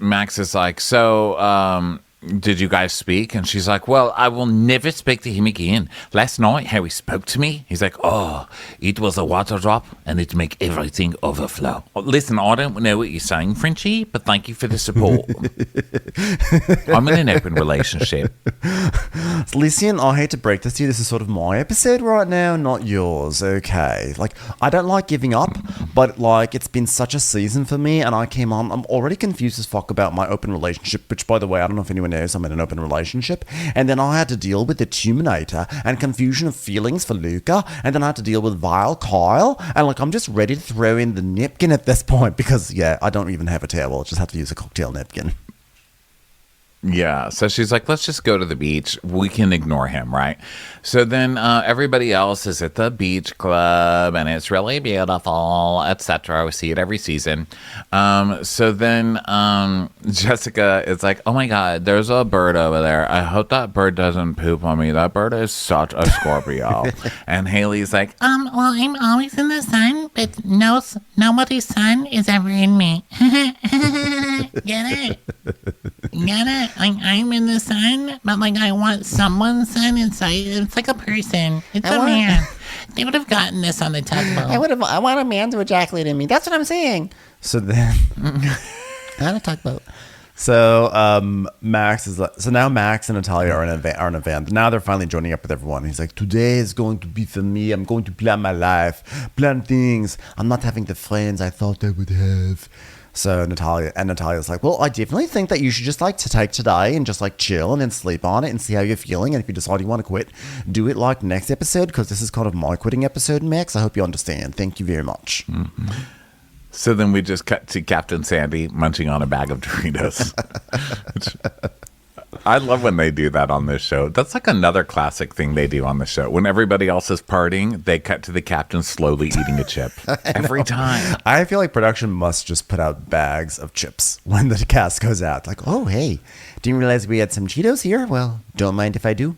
Max is like, so did you guys speak? And she's like, well, I will never speak to him again. Last night, how he spoke to me, he's like, oh, it was a water drop and it make everything overflow. Listen, I don't know what you're saying, Frenchie, but thank you for the support. I'm in an open relationship. Listen, I hate to break this to you. This is sort of my episode right now, not yours, okay? Like, I don't like giving up, but, like, it's been such a season for me, and I came on, I'm already confused as fuck about my open relationship, which, by the way, I don't know if anyone knows I'm in an open relationship, and then I had to deal with the Terminator and confusion of feelings for Luca, and then I had to deal with vile Kyle, and, like, I'm just ready to throw in the napkin at this point, because, yeah, I don't even have a towel, I just have to use a cocktail napkin. Yeah, so she's like, let's just go to the beach. We can ignore him, right? So then everybody else is at the beach club, and it's really beautiful, etc. We see it every season. So then Jessica is like, oh my God, there's a bird over there. I hope that bird doesn't poop on me. That bird is such a Scorpio. And Haley's like, well, I'm always in the sun, but nobody's sun is ever in me. Get it? Get it? I'm in the sun, but like I want someone's sun inside. It's like a person. It's a man. They would have gotten this on the tugboat. I want a man to ejaculate in me. That's what I'm saying. So then, on a tugboat. So Max is like, so now Max and Natalia are in a van. Now they're finally joining up with everyone. He's like, today is going to be for me. I'm going to plan my life, plan things. I'm not having the friends I thought I would have. So Natalia's like, well, I definitely think that you should just like to take today and just like chill and then sleep on it and see how you're feeling. And if you decide you want to quit, do it like next episode, because this is kind of my quitting episode, Max. I hope you understand. Thank you very much. Mm-hmm. So then we just cut to Captain Sandy munching on a bag of Doritos. I love when they do that on this show. That's like another classic thing they do on the show. When everybody else is partying, they cut to the captain slowly eating a chip. Every time. I feel like production must just put out bags of chips when the cast goes out. Like, oh, hey, didn't realize we had some Cheetos here. Well, don't mind if I do.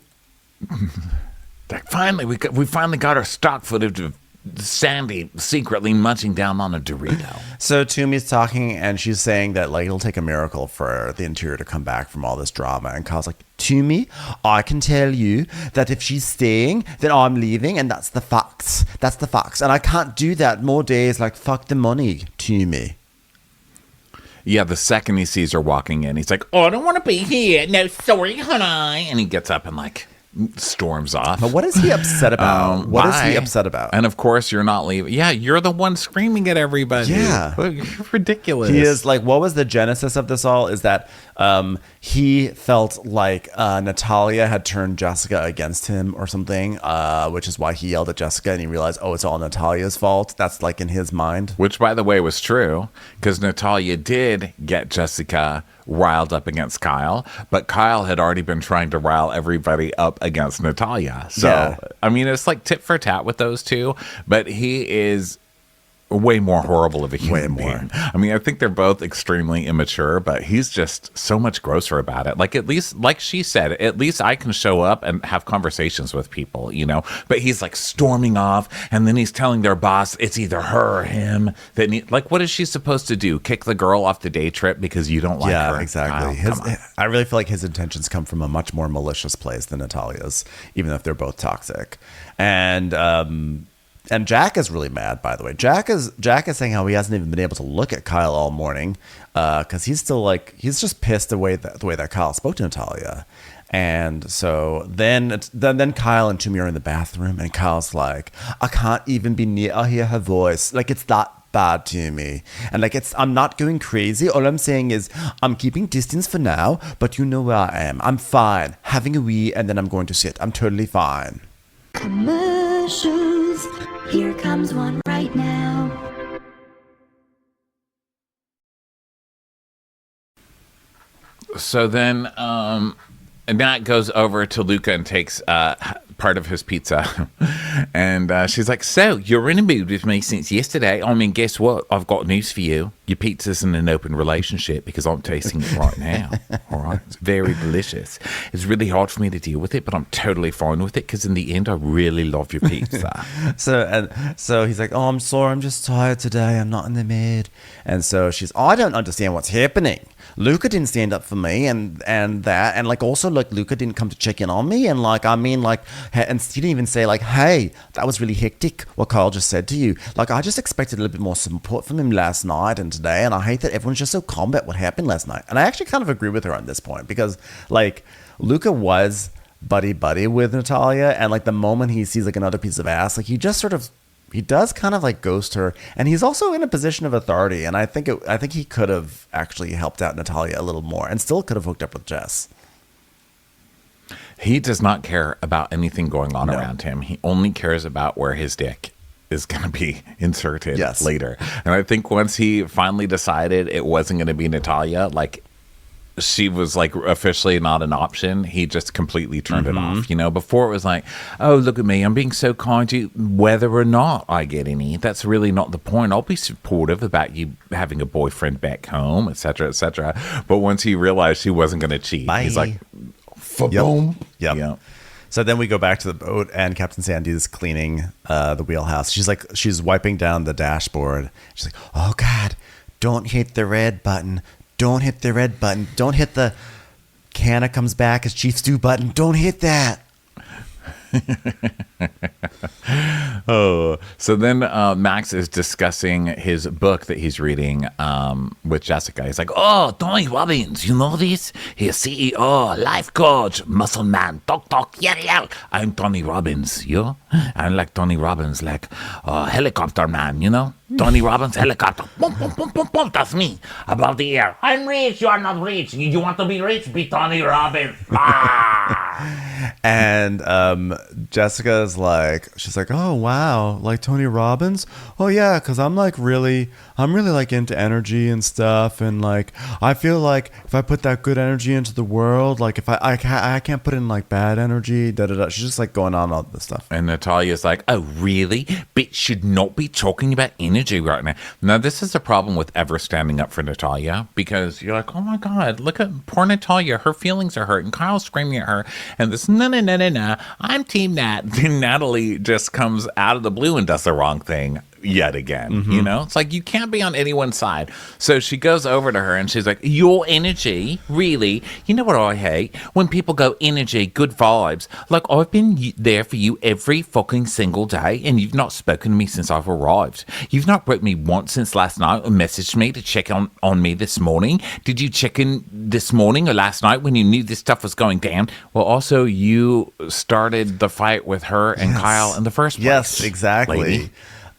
Finally, we finally got our stock footage of Sandy secretly munching down on a Dorito. So Toomey's talking, and she's saying that like it'll take a miracle for the interior to come back from all this drama. And Kyle's like, Toomey, I can tell you that if she's staying, then I'm leaving, and that's the facts. That's the facts, and I can't do that more days. Like, fuck the money, Toomey. Yeah, the second he sees her walking in, he's like, oh, I don't want to be here. No, sorry, honey. And he gets up and like storms off. But what is he upset about? What is he upset about? And of course, you're not leaving. Yeah, you're the one screaming at everybody. Yeah. You're ridiculous. He is like, what was the genesis of this all? Is that he felt like Natalia had turned Jessica against him or something, which is why he yelled at Jessica, and he realized, oh, it's all Natalia's fault. That's like in his mind. Which, by the way, was true, because Natalia did get Jessica riled up against Kyle, but Kyle had already been trying to rile everybody up against Natalia. So, yeah. I mean, it's like tit for tat with those two, but he is way more horrible of a human being. I mean, I think they're both extremely immature, but he's just so much grosser about it. Like, at least, like she said, at least I can show up and have conversations with people, you know? But he's like storming off, and then he's telling their boss it's either her or him. Like, what is she supposed to do? Kick the girl off the day trip because you don't like her? Yeah, exactly. I really feel like his intentions come from a much more malicious place than Natalia's, even if they're both toxic. And Jack is really mad, by the way. Jack is saying how he hasn't even been able to look at Kyle all morning because he's still like, he's just pissed the way that Kyle spoke to Natalia. And so then Kyle and Toomey are in the bathroom, and Kyle's like, I can't even be near or hear her voice. Like, it's that bad to me. And like, I'm not going crazy. All I'm saying is I'm keeping distance for now, but you know where I am. I'm fine. Having a wee, and then I'm going to sit. I'm totally fine. Commercials. Here comes one right now. So then Nat goes over to Luca and takes part of his pizza. And she's like, so you're in a mood with me since yesterday. I mean, guess what? I've got news for you. your pizza's in an open relationship because I'm tasting it right now. All right. It's very delicious. It's really hard for me to deal with it, but I'm totally fine with it because in the end, I really love your pizza. So he's like, oh, I'm sorry. I'm just tired today. I'm not in the mood. And so she's, I don't understand what's happening. Luca didn't stand up for me and that. And like, also like Luca didn't come to check in on me. And like, I mean, like, and he didn't even say like, hey, that was really hectic what Kyle just said to you. Like, I just expected a little bit more support from him last night and today. And I hate that everyone's just so calm about what happened last night. And I actually kind of agree with her on this point because like Luca was buddy with Natalia. And like the moment he sees like another piece of ass, like he just sort of, he does kind of like ghost her, and he's also in a position of authority. And I think he could have actually helped out Natalia a little more, and still could have hooked up with Jess. He does not care about anything going on around him. He only cares about where his dick is going to be inserted later. And I think once he finally decided it wasn't going to be Natalia, like she was like officially not an option, he just completely turned it off. You know, before it was like, oh, look at me, I'm being so kind to you, whether or not I get any. That's really not the point. I'll be supportive about you having a boyfriend back home, etc., etc. But once he realized he wasn't going to cheat, he's like, boom. Yep. So then we go back to the boat, and Captain Sandy's cleaning the wheelhouse. She's wiping down the dashboard. She's like, oh God, don't hit the red button. Don't hit the red button. Don't hit the Canna comes back as Chief Stew button. Don't hit that. Oh, so then Max is discussing his book that he's reading with Jessica. He's like, oh, Tony Robbins, you know this? He's CEO, life coach, muscle man, talk, yell. I'm Tony Robbins, you? I'm like Tony Robbins, like helicopter man, you know? Tony Robbins, helicopter. Boom, boom, boom, boom, boom. That's me. Above the air. I'm rich. You are not rich. You want to be rich? Be Tony Robbins. And Jessica's like, she's like, oh wow, like Tony Robbins? Oh yeah, because I'm really like into energy and stuff, and like I feel like if I put that good energy into the world, like if I can't put in like bad energy, She's just like going on all this stuff. And Natalia's like, oh really? Bitch should not be talking about energy right now. Now this is a problem with ever standing up for Natalia, because you're like, oh my God, look at poor Natalia. Her feelings are hurt, and Kyle's screaming at her, and this no, I'm Team Nat. Then Natalie just comes out of the blue and does the wrong thing yet again. You know, it's like you can't be on anyone's side. So she goes over to her and she's like, your energy, really? You know what I hate? When people go, energy, good vibes. Like, I've been there for you every fucking single day, and you've not spoken to me since I've arrived. You've not wrote me once since last night or messaged me to check on me this morning. Did you check in this morning or last night when you knew this stuff was going down? Well, also, you started the fight with her and Kyle in the first place. Yes, exactly. Lady.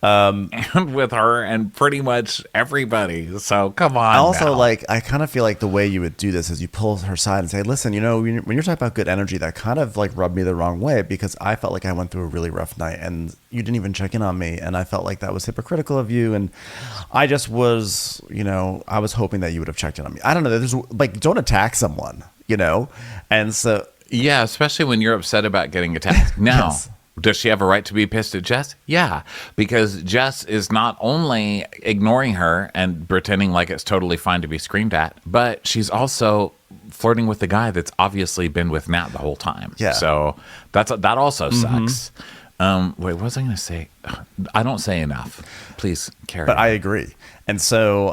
And with her and pretty much everybody. So come on. Also, now. like, I kind of feel like the way you would do this is you pull her side and say, listen, you know, when you're talking about good energy, that kind of like rubbed me the wrong way, because I felt like I went through a really rough night and you didn't even check in on me. And I felt like that was hypocritical of you. And I just was, you know, I was hoping that you would have checked in on me. I don't know. There's like, don't attack someone, you know? And so. Yeah, especially when you're upset about getting attacked. Now. Yes. Does she have a right to be pissed at Jess? Yeah, because Jess is not only ignoring her and pretending like it's totally fine to be screamed at, but she's also flirting with the guy that's obviously been with Nat the whole time. Yeah. So that also sucks. Wait, what was I going to say? I don't say enough. Please carry But on. I agree. And so,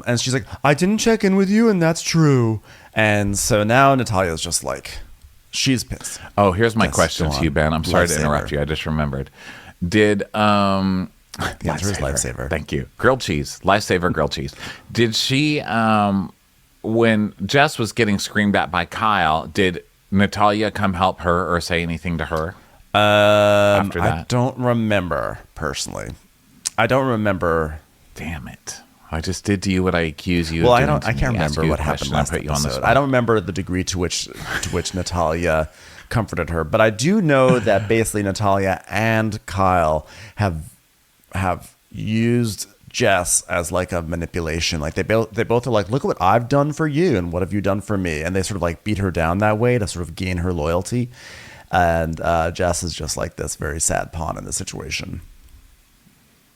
and she's like, I didn't check in with you, and that's true. And so now Natalia's just like, she's pissed. Oh, here's my Yes, question go to you, on. Ben. I'm sorry to interrupt Lifesaver. you. I just remembered. Did The answer is lifesaver. Thank you. Grilled cheese. Lifesaver grilled cheese. Did she when Jess was getting screamed at by Kyle, did Natalia come help her or say anything to her? After that? I don't remember personally. I don't remember. Damn it. I just did to you what I accuse you Well, of I doing don't. to I me. can't Ask remember you a what happened question, last I put you on the episode. spot. I don't remember the degree to which Natalia comforted her, but I do know that basically Natalia and Kyle have used Jess as like a manipulation. Like they both are like, look at what I've done for you, and what have you done for me? And they sort of like beat her down that way to sort of gain her loyalty. And Jess is just like this very sad pawn in the situation.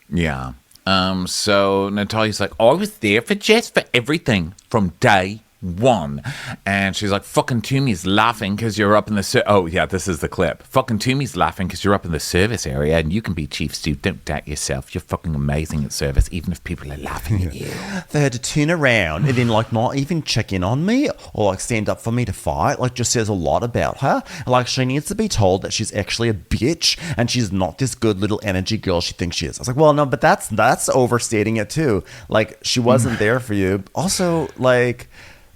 Yeah. So Natalia's like, I was there for Jess for everything from day one. And she's like, fucking Toomey's laughing because you're up in the oh yeah, this is the clip. Fucking Toomey's laughing because you're up in the service area and you can be chief stew. Don't doubt yourself. You're fucking amazing at service, even if people are laughing at you. They had to turn around and then like not even check in on me or like stand up for me to fight. Like just says a lot about her. Like she needs to be told that she's actually a bitch and she's not this good little energy girl she thinks she is. I was like, well, no, but that's overstating it too. Like she wasn't there for you. Also, like,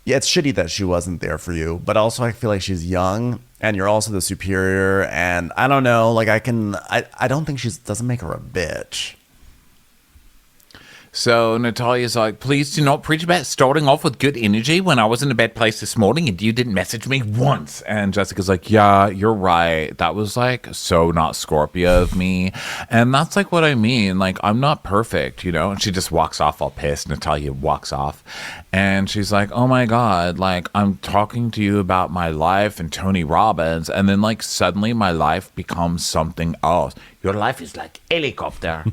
yeah, it's shitty that she wasn't there for you, but also I feel like she's young and you're also the superior, and I don't know, like I don't think doesn't make her a bitch. So Natalia's like, please do not preach about starting off with good energy when I was in a bad place this morning and you didn't message me once. And Jessica's like, yeah, you're right. That was like so not Scorpio of me. And that's like what I mean. Like, I'm not perfect, you know? And she just walks off all pissed. Natalia walks off. And she's like, oh my God, like I'm talking to you about my life and Tony Robbins. And then like suddenly my life becomes something else. Your life is like helicopter.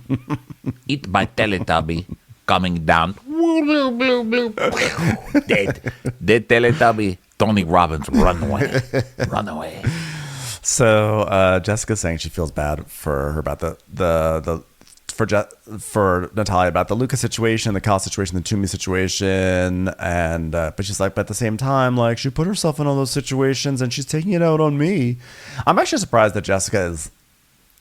Eat my Teletubby coming down. Dead. Dead Teletubby. Tony Robbins, run away. Run away. So Jessica's saying she feels bad for her about for Natalia about the Lucas situation, the Kyle situation, the Toomey situation, and but she's like, but at the same time, like she put herself in all those situations and she's taking it out on me. I'm actually surprised that Jessica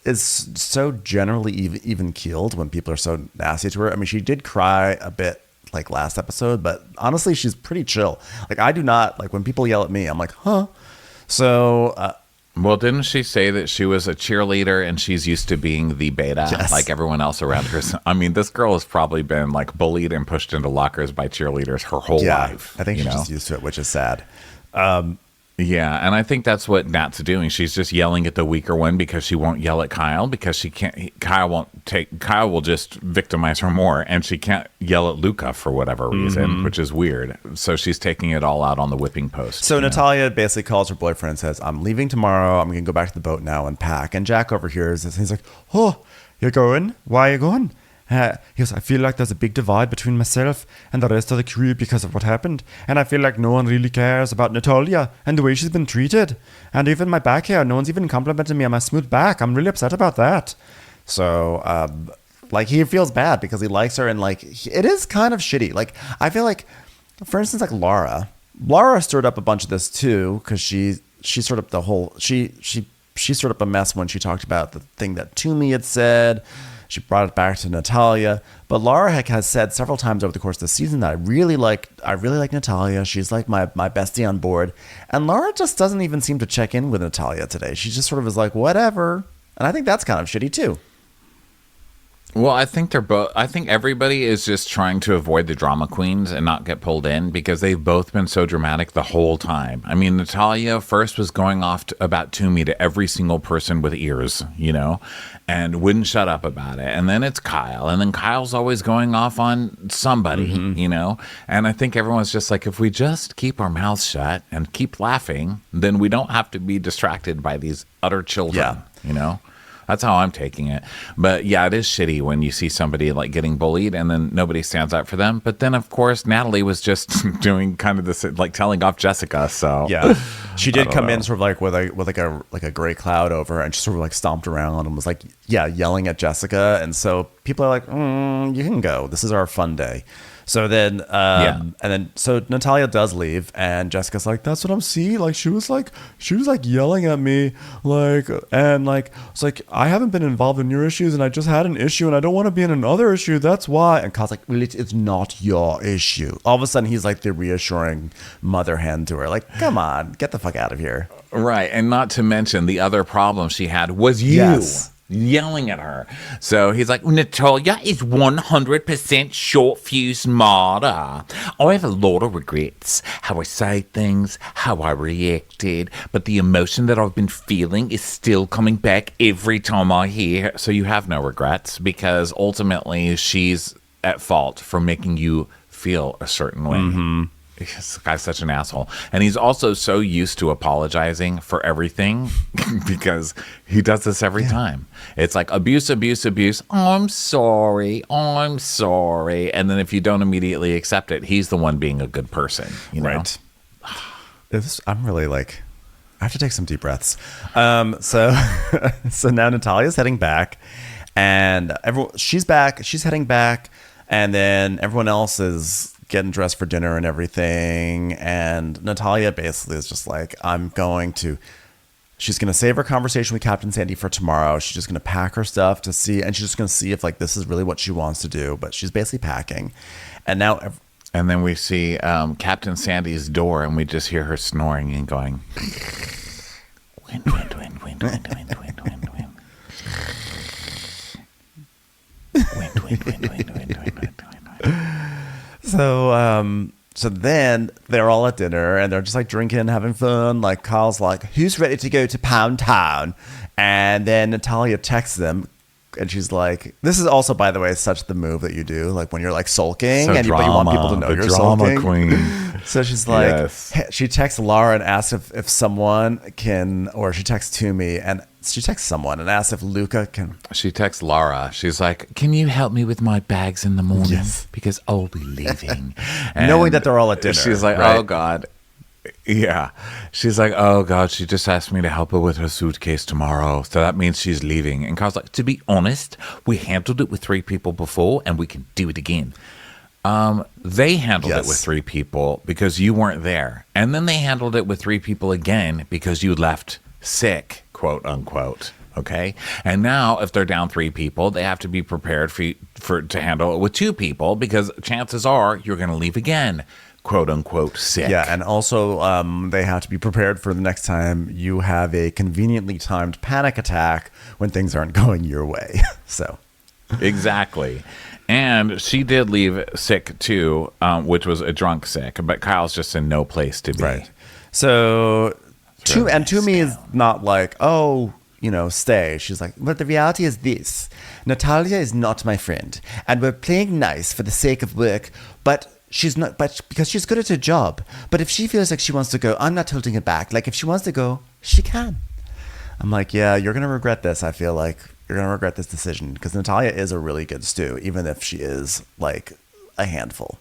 is so generally even keeled when people are so nasty to her. I mean, she did cry a bit like last episode, but honestly, she's pretty chill. Like I do not like when people yell at me. I'm like, huh? So. Well, didn't she say that she was a cheerleader and she's used to being the beta, yes, like everyone else around her? I mean, this girl has probably been like bullied and pushed into lockers by cheerleaders her whole life. I think she's just used to it, which is sad. Yeah, and I think that's what Nat's doing. She's just yelling at the weaker one because she won't yell at Kyle because she can't. Kyle will just victimize her more, and she can't yell at Luca for whatever reason, which is weird. So she's taking it all out on the whipping post. So Natalia basically calls her boyfriend and says, "I'm leaving tomorrow. I'm going to go back to the boat now and pack." And Jack overhears this. He's like, "Oh, you're going? Why are you going?" He goes, I feel like there's a big divide between myself and the rest of the crew because of what happened. And I feel like no one really cares about Natalia and the way she's been treated. And even my back hair, no one's even complimented me on my smooth back. I'm really upset about that. So, like, he feels bad because he likes her. And, like, it is kind of shitty. Like, I feel like, for instance, like Laura stirred up a bunch of this, too, because she stirred up the whole, she stirred up a mess when she talked about the thing that Toomey had said. She brought it back to Natalia, but Laura has said several times over the course of the season that I really like Natalia. She's like my bestie on board, and Laura just doesn't even seem to check in with Natalia today. She just sort of is like whatever, and I think that's kind of shitty too. Well, I think everybody is just trying to avoid the drama queens and not get pulled in because they've both been so dramatic the whole time. I mean, Natalia first was going off about Toomey to every single person with ears, you know, and wouldn't shut up about it. And then it's Kyle, and then Kyle's always going off on somebody, you know. And I think everyone's just like, if we just keep our mouths shut and keep laughing, then we don't have to be distracted by these utter children, you know. That's how I'm taking it. But yeah, it is shitty when you see somebody like getting bullied and then nobody stands up for them. But then, of course, Natalie was just doing kind of this, like telling off Jessica. So yeah, she did come in sort of like with a gray cloud over her, and she sort of like stomped around and was like, yelling at Jessica. And so people are like, you can go. This is our fun day. So then, so Natalia does leave, and Jessica's like, "That's what I'm seeing." Like she was like yelling at me, it's like I haven't been involved in your issues, and I just had an issue, and I don't want to be in another issue. That's why. And Kyle's like, "Really, it's not your issue." All of a sudden, he's like the reassuring mother hen to her, like, "Come on, get the fuck out of here." Right, and not to mention the other problem she had was you. Yes. Yelling at her. So he's like, Natalia is 100% short fuse martyr. I have a lot of regrets. How I say things, how I reacted, but the emotion that I've been feeling is still coming back every time I hear. So you have no regrets because ultimately she's at fault for making you feel a certain way. This guy's such an asshole. And he's also so used to apologizing for everything because he does this every time. It's like abuse. Oh, I'm sorry. And then if you don't immediately accept it, he's the one being a good person. You know? Right. I'm really like, I have to take some deep breaths. So now Natalia's heading back, and she's back. She's heading back, and then everyone else is getting dressed for dinner and everything. And Natalia basically is just like, she's going to save her conversation with Captain Sandy for tomorrow. She's just going to pack her stuff to see, and she's just going to see if like this is really what she wants to do. But she's basically packing. And now, and then we see Captain Sandy's door, and we just hear her snoring and going, wind. So then they're all at dinner and they're just like drinking, having fun. Like Kyle's like, who's ready to go to Pound Town? And then Natalia texts them. And she's like, this is also, by the way, such the move that you do. Like when you're like sulking but you want people to know you're sulking. Queen. So she's like, she texts Laura and asks if someone can, or she texts Toomey and she texts someone and asks if Luca can. She texts Laura. She's like, can you help me with my bags in the morning? Yes. Because I'll be leaving. Knowing that they're all at dinner. She's like, right? Oh, God. Yeah. She's like, oh, God, she just asked me to help her with her suitcase tomorrow. So that means she's leaving. And Kyle's like, to be honest, we handled it with 3 people before and we can do it again. They handled it with 3 people because you weren't there. And then they handled it with 3 people again because you left sick, quote unquote. Okay. And now if they're down 3 people, they have to be prepared to handle it with 2 people because chances are you're going to leave again, quote unquote, sick. Yeah. And also they have to be prepared for the next time you have a conveniently timed panic attack when things aren't going your way. So. Exactly. And she did leave sick too, which was a drunk sick, but Kyle's just in no place to be. Right. So, Toomey is not like, oh, stay. She's like, but the reality is this. Natalia is not my friend, and we're playing nice for the sake of work, but she's not, but because she's good at her job. But if she feels like she wants to go, I'm not holding it back. Like if she wants to go, she can. I'm like, yeah, you're going to regret this. I feel like you're going to regret this decision because Natalia is a really good stew, even if she is like a handful.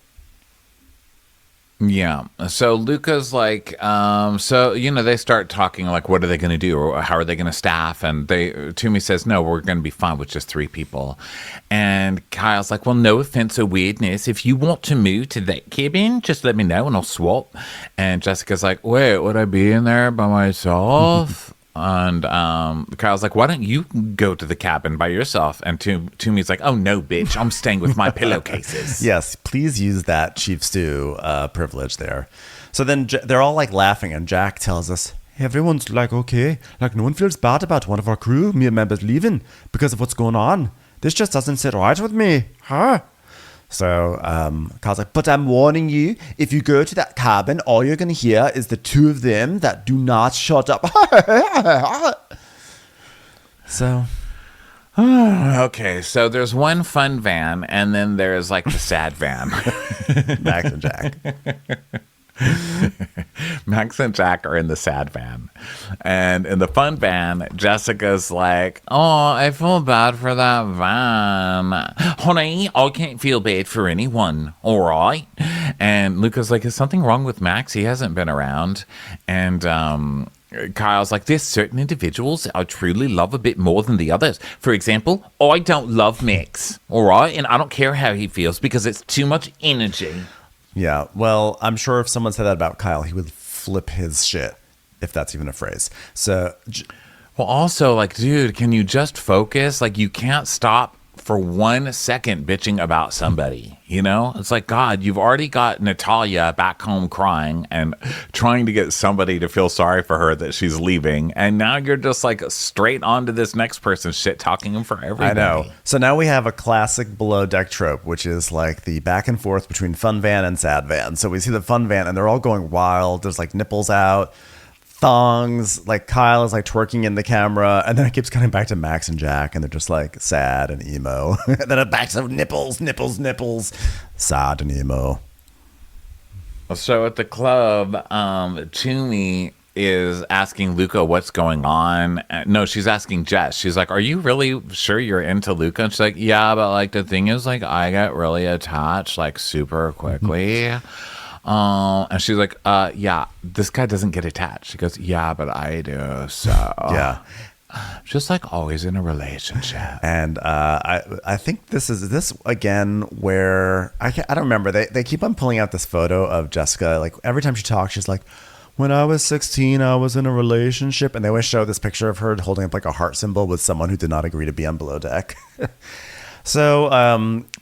Yeah. So Luca's like, they start talking like, what are they going to do? Or how are they going to staff? And Toomey says, no, we're going to be fine with just 3 people. And Kyle's like, well, no offense or weirdness. If you want to move to that cabin, just let me know and I'll swap. And Jessica's like, wait, would I be in there by myself? And Kyle's like, why don't you go to the cabin by yourself? And Toomey's like, oh, no, bitch. I'm staying with my pillowcases. Yes, please use that Chief Stew privilege there. So then they're all like laughing and Jack tells us, everyone's like, okay, like no one feels bad about one of our crew members leaving because of what's going on. This just doesn't sit right with me. Huh? So Kyle's like, but I'm warning you, if you go to that cabin, all you're going to hear is the 2 of them that do not shut up. So. Okay, so there's one fun van, and then there's like the sad van. Max and Jack. Max and Jack are in the sad van. And in the fun van, Jessica's like, oh, I feel bad for that van. Honey, I can't feel bad for anyone, all right? And Luca's like, is something wrong with Max? He hasn't been around. And Kyle's like, there's certain individuals I truly love a bit more than the others. For example, I don't love Max, all right? And I don't care how he feels because it's too much energy. Yeah, well, I'm sure if someone said that about Kyle, he would flip his shit, if that's even a phrase. So, well, also, like, dude, can you just focus? Like, you can't stop for 1 second bitching about somebody, you know? It's like, God, you've already got Natalia back home crying and trying to get somebody to feel sorry for her that she's leaving. And now you're just like straight on to this next person shit talking him for everybody. I know. So now we have a classic below deck trope, which is like the back and forth between fun van and sad van. So we see the fun van and they're all going wild. There's like nipples out, thongs, like Kyle is like twerking in the camera, and then it keeps cutting back to Max and Jack and they're just like sad and emo. And then it back to nipples, sad and emo. So at the club, Toomey is asking Luca what's going on. No, she's asking Jess. She's like, "Are you really sure you're into Luca?" And she's like, "Yeah, but like the thing is, like I get really attached like super quickly." And she's like, "Yeah, this guy doesn't get attached." She goes, "Yeah, but I do." So Yeah. just like always in a relationship. And I think this again where I don't remember. They keep on pulling out this photo of Jessica. Like every time she talks, she's like, "When I was 16, I was in a relationship," and they always show this picture of her holding up like a heart symbol with someone who did not agree to be on Below Deck. So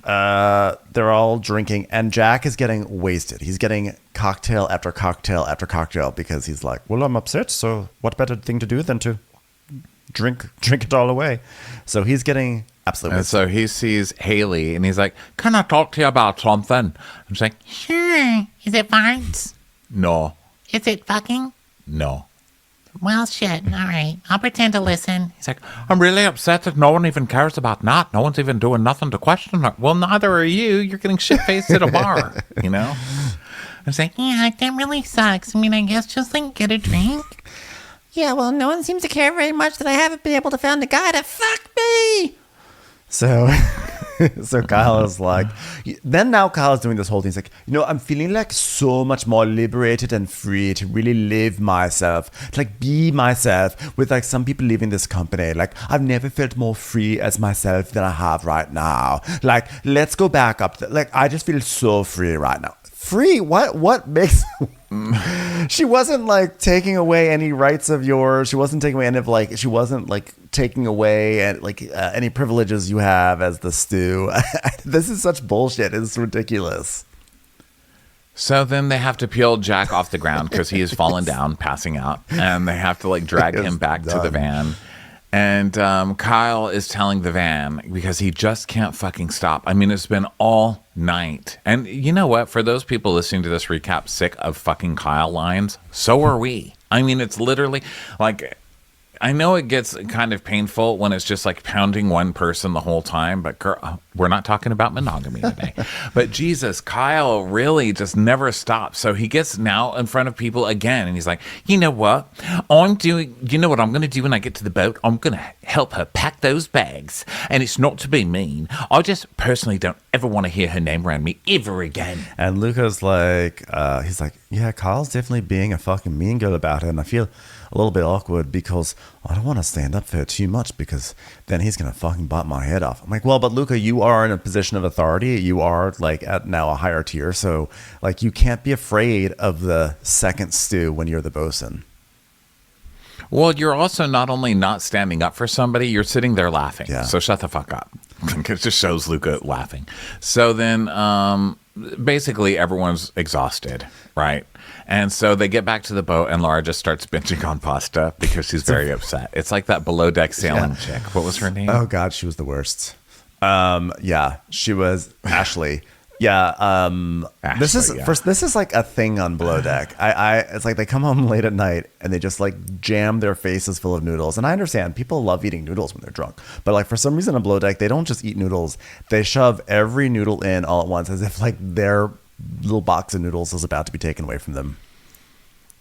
they're all drinking, and Jack is getting wasted. He's getting cocktail after cocktail after cocktail because he's like, "Well, I'm upset, so what better thing to do than to drink it all away?" So he's getting absolutely wasted. And so he sees Haley, and he's like, "Can I talk to you about something?" And she's like, "Sure. Is it farts? "No." Is it fucking? "No." Well, shit. All right. I'll pretend to listen." He's like, "I'm really upset that no one even cares about Nat. No one's even doing nothing to question her." "Well, neither are you. You're getting shit-faced at a bar," you know? I'm saying, "Yeah, that really sucks. I mean, I guess just like get a drink." "Yeah, well, no one seems to care very much that I haven't been able to find a guy to fuck me." So Kyle is like, then now Kyle is doing this whole thing. He's like, "I'm feeling like so much more liberated and free to really live myself, to like be myself with like some people leaving this company. Like I've never felt more free as myself than I have right now. Like let's go back up. Like I just feel so free right now." Free? What makes... She wasn't like taking away any rights of yours. She wasn't taking away any of like... She wasn't like taking away any privileges you have as the stew. This is such bullshit. It's ridiculous. So then they have to peel Jack off the ground because he has fallen down, passing out. And they have to like drag him back to the van. And Kyle is telling the van because he just can't fucking stop. I mean, it's been all night. And you know what? For those people listening to this recap sick of fucking Kyle lines, so are we. I mean, it's literally like... I know it gets kind of painful when it's just like pounding one person the whole time, but girl, we're not talking about monogamy today. But Jesus, Kyle really just never stops. So he gets now in front of people again, and he's like, "You know what? You know what I'm going to do when I get to the boat? I'm going to help her pack those bags. And it's not to be mean. I just personally don't ever want to hear her name around me ever again." And Luca's like, he's like, "Yeah, Kyle's definitely being a fucking mean girl about it. And I feel a little bit awkward because I don't want to stand up for her too much because then he's going to fucking bite my head off." I'm like, "Well, but Luca, you are in a position of authority. You are like at now a higher tier. So like you can't be afraid of the second stew when you're the bosun." Well, you're also not only not standing up for somebody, you're sitting there laughing. Yeah. So shut the fuck up. It just shows Luca laughing. So then basically everyone's exhausted, right? And so they get back to the boat, and Laura just starts binging on pasta because she's very upset. It's like that below deck sailing chick. What was her name? Oh God, she was the worst. Yeah, she was Ashley. Yeah, Ashley, this is yeah. first. This is like a thing on Below Deck. It's like they come home late at night and they just like jam their faces full of noodles. And I understand people love eating noodles when they're drunk, but like for some reason on Below Deck they don't just eat noodles. They shove every noodle in all at once, as if like their little box of noodles is about to be taken away from them.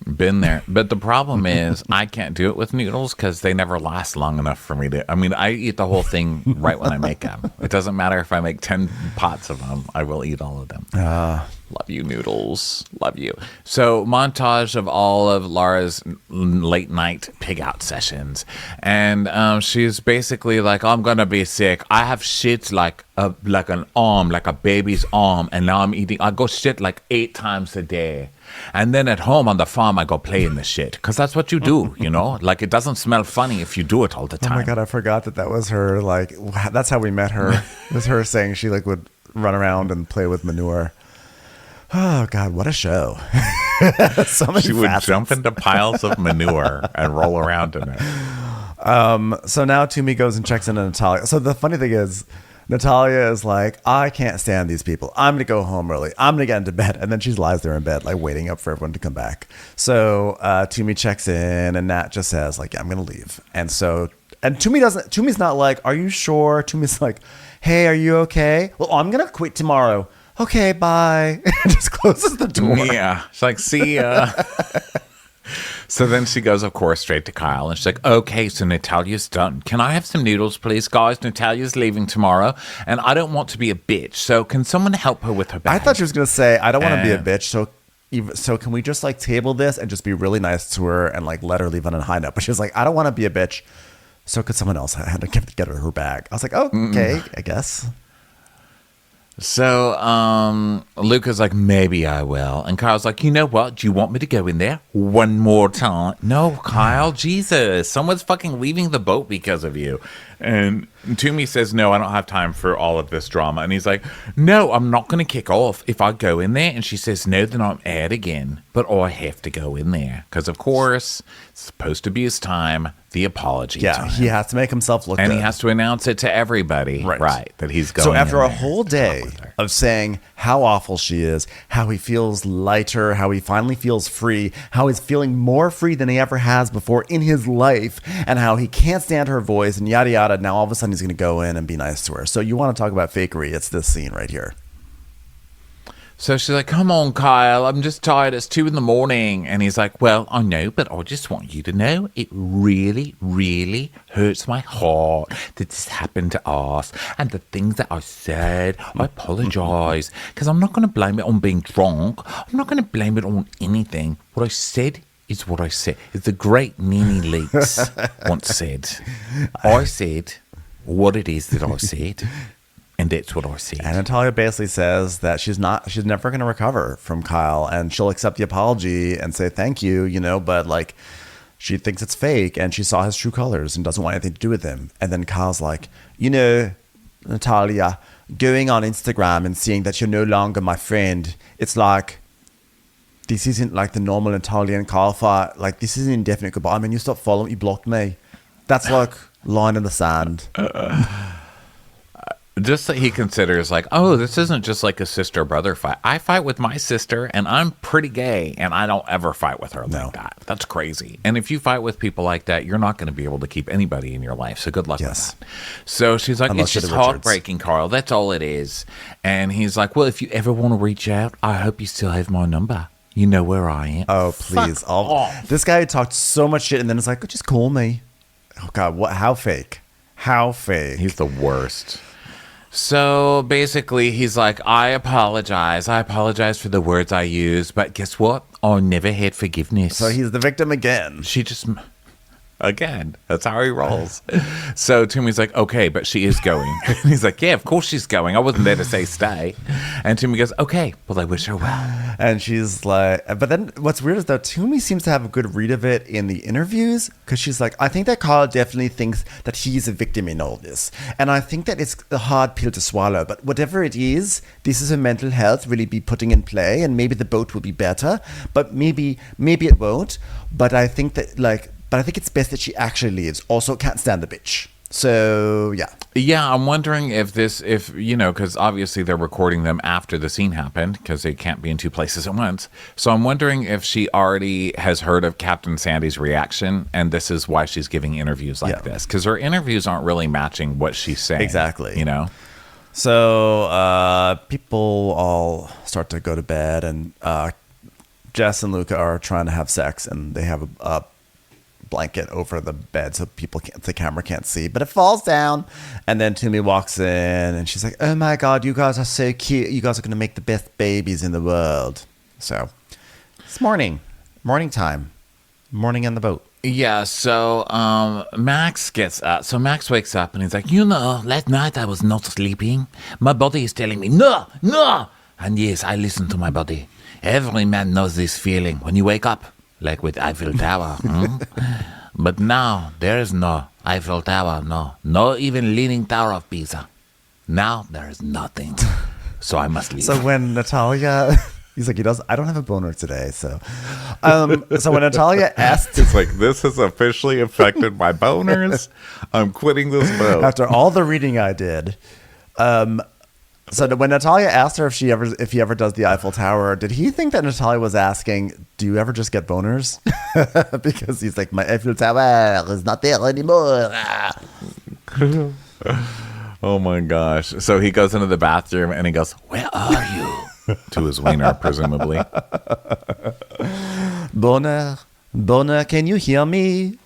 Been there. But the problem is I can't do it with noodles because they never last long enough for me to... I mean, I eat the whole thing right when I make them. It doesn't matter if I make 10 pots of them. I will eat all of them. Love you, noodles. Love you. So montage of all of Laura's late night pig out sessions. And she's basically like, "I'm going to be sick. I have shit like an arm, like a baby's arm. And now I go shit like 8 times a day. And then at home on the farm, I go play in the shit. Because that's what you do, you know? Like, it doesn't smell funny if you do it all the time." Oh my God, I forgot that was her. Like, that's how we met her. It was her saying she like would run around and play with manure. Oh God, what a show. So many she would facets. jump into piles of manure and roll around in it. So now Toomey goes and checks in on Natalia. So the funny thing is, Natalia is like, "I can't stand these people. I'm going to go home early. I'm going to get into bed." And then she lies there in bed, like waiting up for everyone to come back. So Toomey checks in and Nat just says like, "Yeah, I'm going to leave." And Toomey's not like, "Are you sure?" Toomey's like, "Hey, are you okay?" "Well, I'm going to quit tomorrow. okay, bye. Just closes the door. Yeah. She's like, see ya. So then she goes, of course, straight to Kyle. And she's like, okay, so Natalia's done. Can I have some noodles, please, guys? Natalia's leaving tomorrow. And I don't want to be a bitch. So can someone help her with her bag? I thought she was going to say, I don't want to be a bitch. So can we just like table this and just be really nice to her and like let her leave on a high note? But she was like, I don't want to be a bitch. So could someone else had to get her bag? I was like, oh, okay, I guess. So Luca's like, maybe I will. And Kyle's like, you know what? Do you want me to go in there one more time? No, Kyle, Jesus. Someone's fucking leaving the boat because of you. And Toomey says, no, I don't have time for all of this drama. And he's like, no, I'm not going to kick off if I go in there. And she says, no, then I'm out again. But I have to go in there. Because, of course, it's supposed to be his time, the apology time. He has to make himself look good. And he has to announce it to everybody, right that he's going. So after a whole day of saying how awful she is, how he feels lighter, how he finally feels free, how he's feeling more free than he ever has before in his life, and how he can't stand her voice and yada yada, now all of a sudden he's going to go in and be nice to her. So you want to talk about fakery, it's this scene right here. So she's like, come on, Kyle, I'm just tired. It's 2 a.m. And he's like, well, I know, but I just want you to know it really, really hurts my heart that this happened to us. And the things that I said, I apologize. Because I'm not going to blame it on being drunk. I'm not going to blame it on anything. What I said is what I said. As the great Nene Leakes once said. I said what it is that I said. And that's what I see. And Natalia basically says that she's never going to recover from Kyle, and she'll accept the apology and say thank you, but like she thinks it's fake and she saw his true colors and doesn't want anything to do with him. And then Kyle's like, Natalia, going on Instagram and seeing that you're no longer my friend, it's like, this isn't like the normal Natalia and Kyle fight. Like, this is an indefinite goodbye. I mean, you stopped following, you blocked me. That's like line in the sand. Just that he considers like, oh, this isn't just like a sister-brother fight. I fight with my sister, and I'm pretty gay, and I don't ever fight with her like that. That's crazy. And if you fight with people like that, you're not going to be able to keep anybody in your life. So good luck with that. So she's like, Unless it's just heartbreaking, Carl. That's all it is. And he's like, well, if you ever want to reach out, I hope you still have my number. You know where I am. Oh, please. This guy talked so much shit, and then it's like, just call me. Oh, God. What? How fake? How fake? He's the worst. So basically, he's like, I apologize. I apologize for the words I used. But guess what? I never had forgiveness. So he's the victim again. She just... Again, that's how he rolls. So Toomey's like, okay, but she is going. And he's like, yeah, of course she's going. I wasn't there to say stay. And Toomey goes, okay, well, I wish her well. And she's like, but then what's weird is though, Toomey seems to have a good read of it in the interviews, because she's like, I think that Carl definitely thinks that he's a victim in all this. And I think that it's a hard pill to swallow. But whatever it is, this is her mental health really be putting in play. And maybe the boat will be better, but maybe it won't. But I think that But I think it's best that she actually leaves. Also, can't stand the bitch. So, yeah. Yeah, I'm wondering because obviously they're recording them after the scene happened, because they can't be in two places at once. So I'm wondering if she already has heard of Captain Sandy's reaction, and this is why she's giving interviews like this. Because her interviews aren't really matching what she's saying. Exactly. So, people all start to go to bed, and Jess and Luca are trying to have sex, and they have a blanket over the bed so the camera can't see, but it falls down. And then Toomey walks in and she's like, oh my God, you guys are so cute. You guys are going to make the best babies in the world. So it's morning time, morning in the boat. Yeah, so Max gets up. So Max wakes up and he's like, last night I was not sleeping. My body is telling me, no. And yes, I listen to my body. Every man knows this feeling when you wake up. Like with Eiffel Tower. But now there is no Eiffel Tower, no even Leaning Tower of Pisa. Now there is nothing. So I must leave. So when Natalia, he's like, I don't have a boner today. So when Natalia asked, it's like, this has officially affected my boners. I'm quitting this boat. After all the reading I did. So when Natalia asked her if he ever does the Eiffel Tower, did he think that Natalia was asking, do you ever just get boners? Because he's like, my Eiffel Tower is not there anymore. Oh my gosh. So he goes into the bathroom and he goes, "Where are you?" to his wiener, presumably. Boner, can you hear me?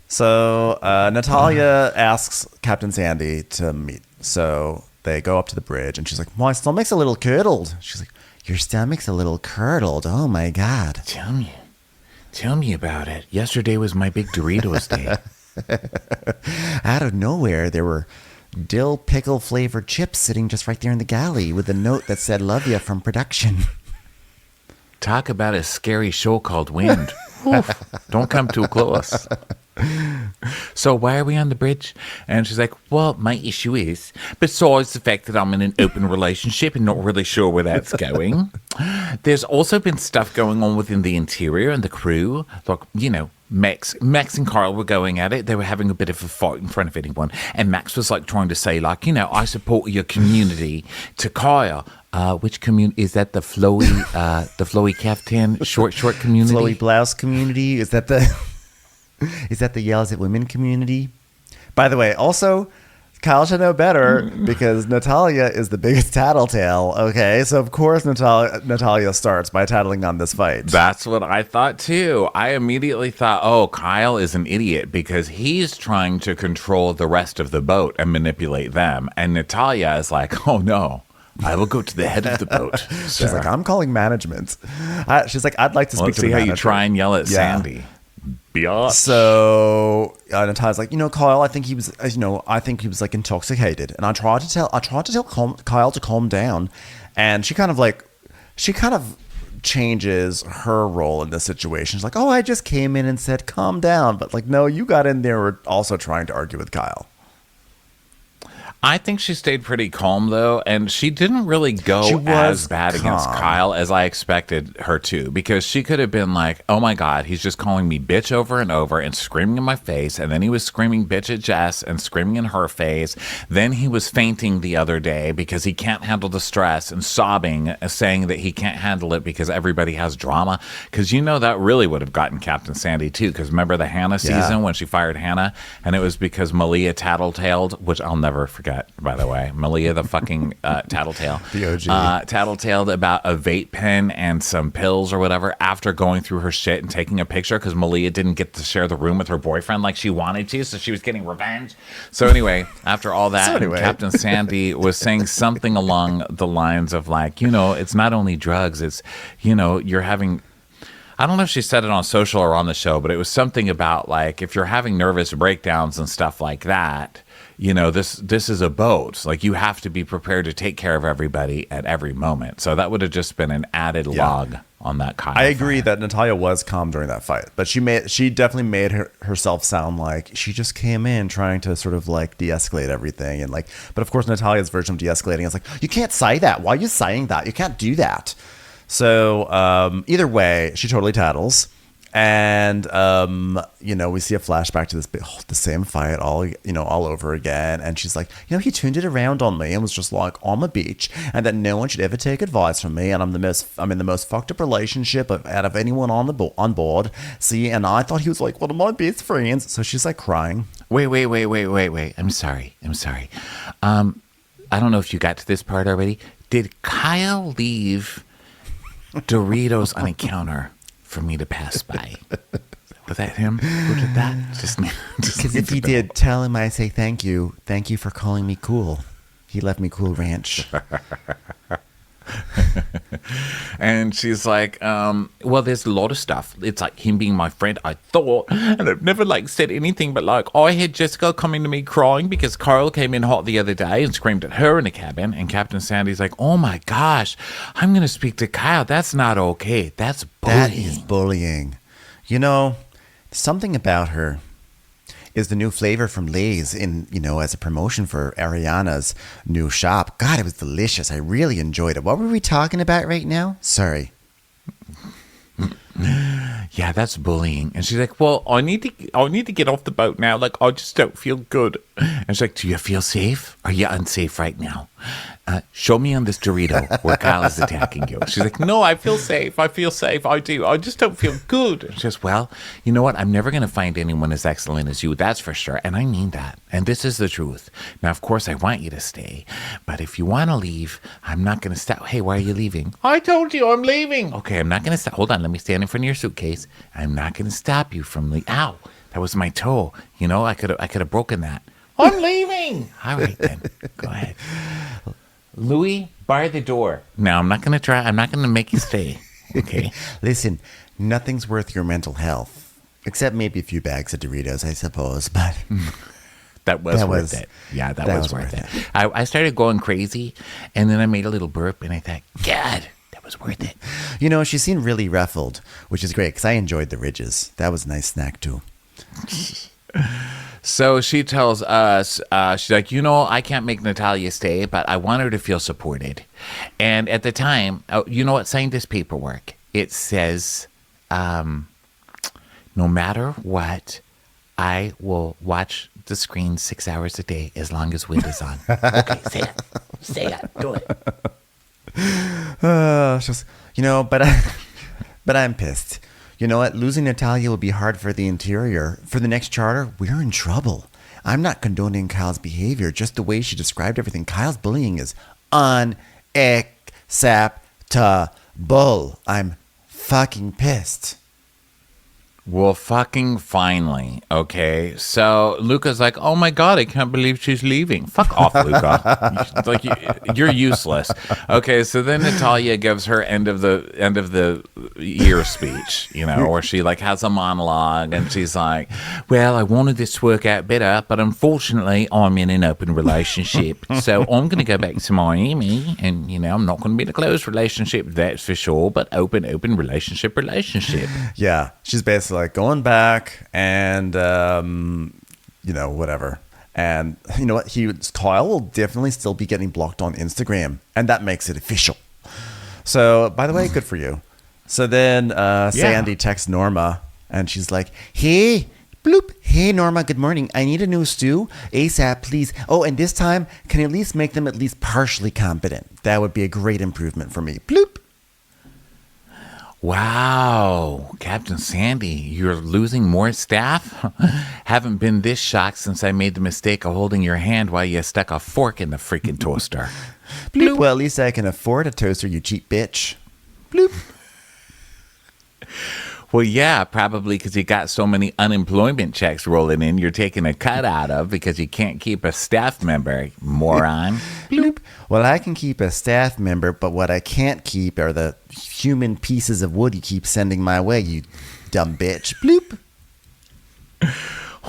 So Natalia asks Captain Sandy to meet. So they go up to the bridge and she's like, "My stomach's a little curdled." She's like, "Your stomach's a little curdled. Oh my God. Tell me about it. Yesterday was my big Doritos day." Out of nowhere, there were dill pickle flavored chips sitting just right there in the galley with a note that said "Love ya" from production. Talk about a scary show called Wind. Oof, don't come too close. So why are we on the bridge? And she's like, "Well, my issue is, besides the fact that I'm in an open relationship and not really sure where that's going, there's also been stuff going on within the interior and the crew. Like, you know, Max and Carl were going at it. They were having a bit of a fight in front of anyone. And Max was like trying to say, like, you know, I support your community to Kyle. Which community is that? The flowy caftan short community? Flowy blouse community? Is that the Yells at Women community? By the way, also, Kyle should know better because Natalia is the biggest tattletale, okay? So, of course, Natalia starts by tattling on this fight. That's what I thought, too. I immediately thought, oh, Kyle is an idiot because he's trying to control the rest of the boat and manipulate them. And Natalia is like, oh, no. I will go to the head of the boat. She's like, I'm calling management. She's like, I'd like to speak to the manager. Let's see how you try and yell at Sandy. Biatch. So Natalia's like, Kyle, I think he was, like intoxicated, and I tried to tell Kyle to calm down, and she kind of changes her role in this situation. She's like, oh, I just came in and said calm down, but like, no, you got in there, were also trying to argue with Kyle. I think she stayed pretty calm, though, and she didn't really go as bad against Kyle as I expected her to, because she could have been like, oh my God, he's just calling me bitch over and over and screaming in my face, and then he was screaming bitch at Jess and screaming in her face. Then he was fainting the other day because he can't handle the stress and sobbing, saying that he can't handle it because everybody has drama, because that really would have gotten Captain Sandy, too, because remember the Hannah season when she fired Hannah, and it was because Malia tattletaled, which I'll never forget. By the way, Malia the fucking tattletale. The OG. Tattletaled about a vape pen and some pills or whatever after going through her shit and taking a picture because Malia didn't get to share the room with her boyfriend like she wanted to, so she was getting revenge. So anyway, after all that, Captain Sandy was saying something along the lines of like, it's not only drugs, it's, you're having... I don't know if she said it on social or on the show, but it was something about like, if you're having nervous breakdowns and stuff like that, this is a boat. Like, you have to be prepared to take care of everybody at every moment. So that would have just been an added log on that Kyle. I agree that Natalia was calm during that fight, but she definitely made herself sound like she just came in trying to sort of like de-escalate everything, and like, but of course Natalia's version of de-escalating is like, you can't say that. Why are you saying that? You can't do that. So either way, she totally tattles. And, we see a flashback to the same fight all over again. And she's like, he turned it around on me and was just like, I'm a bitch and that no one should ever take advice from me. And I'm in the most fucked up relationship out of anyone on board. See, and I thought he was like one of my best friends. So she's like crying. Wait. I'm sorry. I don't know if you got to this part already. Did Kyle leave Doritos on a counter for me to pass by? Was that him who did that? Because if he did, tell him I say thank you. Thank you for calling me cool. He left me Cool Ranch. And she's like, well, there's a lot of stuff. It's like him being my friend, I thought, and I've never said anything, but I had Jessica coming to me crying because Carl came in hot the other day and screamed at her in the cabin, and Captain Sandy's like, oh my gosh, I'm going to speak to Kyle. That's not okay. That's bullying. That is bullying. Something about her is the new flavor from Lay's as a promotion for Ariana's new shop. God, it was delicious. I really enjoyed it. What were we talking about right now? Sorry. Yeah, that's bullying. And she's like, well, I need to get off the boat now. Like, I just don't feel good. And she's like, do you feel safe? Are you unsafe right now? show me on this Dorito where Kyle is attacking you. She's like, no, I feel safe. I do. I just don't feel good. She says, well, you know what? I'm never going to find anyone as excellent as you. That's for sure. And I mean that. And this is the truth. Now, of course, I want you to stay. But if you want to leave, I'm not going to stop. Hey, why are you leaving? I told you I'm leaving. Okay, I'm not going to stop. Hold on. Let me stand in front of your suitcase. I'm not going to stop you from leaving. Ow, that was my toe. You know, I could have broken that. I'm leaving. All right, then. Go ahead. Louis, bar the door. No, I'm not going to try. I'm not going to make you stay. Okay. Listen, nothing's worth your mental health. Except maybe a few bags of Doritos, I suppose. But that was worth it. Yeah, that was worth it. I started going crazy, and then I made a little burp, and I thought, God, that was worth it. You know, she seemed really ruffled, which is great, because I enjoyed the ridges. That was a nice snack, too. So she tells us, she's like, you know, I can't make Natalia stay, but I want her to feel supported. And at the time, you know what? Sign this paperwork. It says, no matter what, I will watch the screen 6 hours a day as long as wind is on. Okay, say it. Say it. Do it. Just, you know, but I'm pissed. You know what? Losing Natalia will be hard for the interior. For the next charter, we're in trouble. I'm not condoning Kyle's behavior. Just the way she described everything. Kyle's bullying is unacceptable. I'm fucking pissed. Well, fucking finally, okay? So Luca's like, oh my God, I can't believe she's leaving. Fuck off, Luca. Like, you're useless. Okay, so then Natalia gives her end of the year speech, you know, where she like has a monologue and she's like, well, I wanted this to work out better, but unfortunately I'm in an open relationship. So I'm going to go back to Miami and, you know, I'm not going to be in a close relationship, that's for sure, but open relationship. Yeah, she's basically like going back and, you know, whatever. And you know what? Kyle will definitely still be getting blocked on Instagram. And that makes it official. So, by the way, good for you. So then Sandy texts Norma and she's like, hey, bloop. Hey, Norma, good morning. I need a new stew. ASAP, please. Oh, and this time, can you at least make them at least partially competent? That would be a great improvement for me. Bloop. Wow, Captain Sandy, you're losing more staff? Haven't been this shocked since I made the mistake of holding your hand while you stuck a fork in the freaking toaster. Bloop. Well, at least I can afford a toaster, you cheap bitch. Bloop. Well, yeah, probably because you got so many unemployment checks rolling in, you're taking a cut out of because you can't keep a staff member, moron. Bloop. Well, I can keep a staff member, but what I can't keep are the human pieces of wood you keep sending my way, you dumb bitch. Bloop.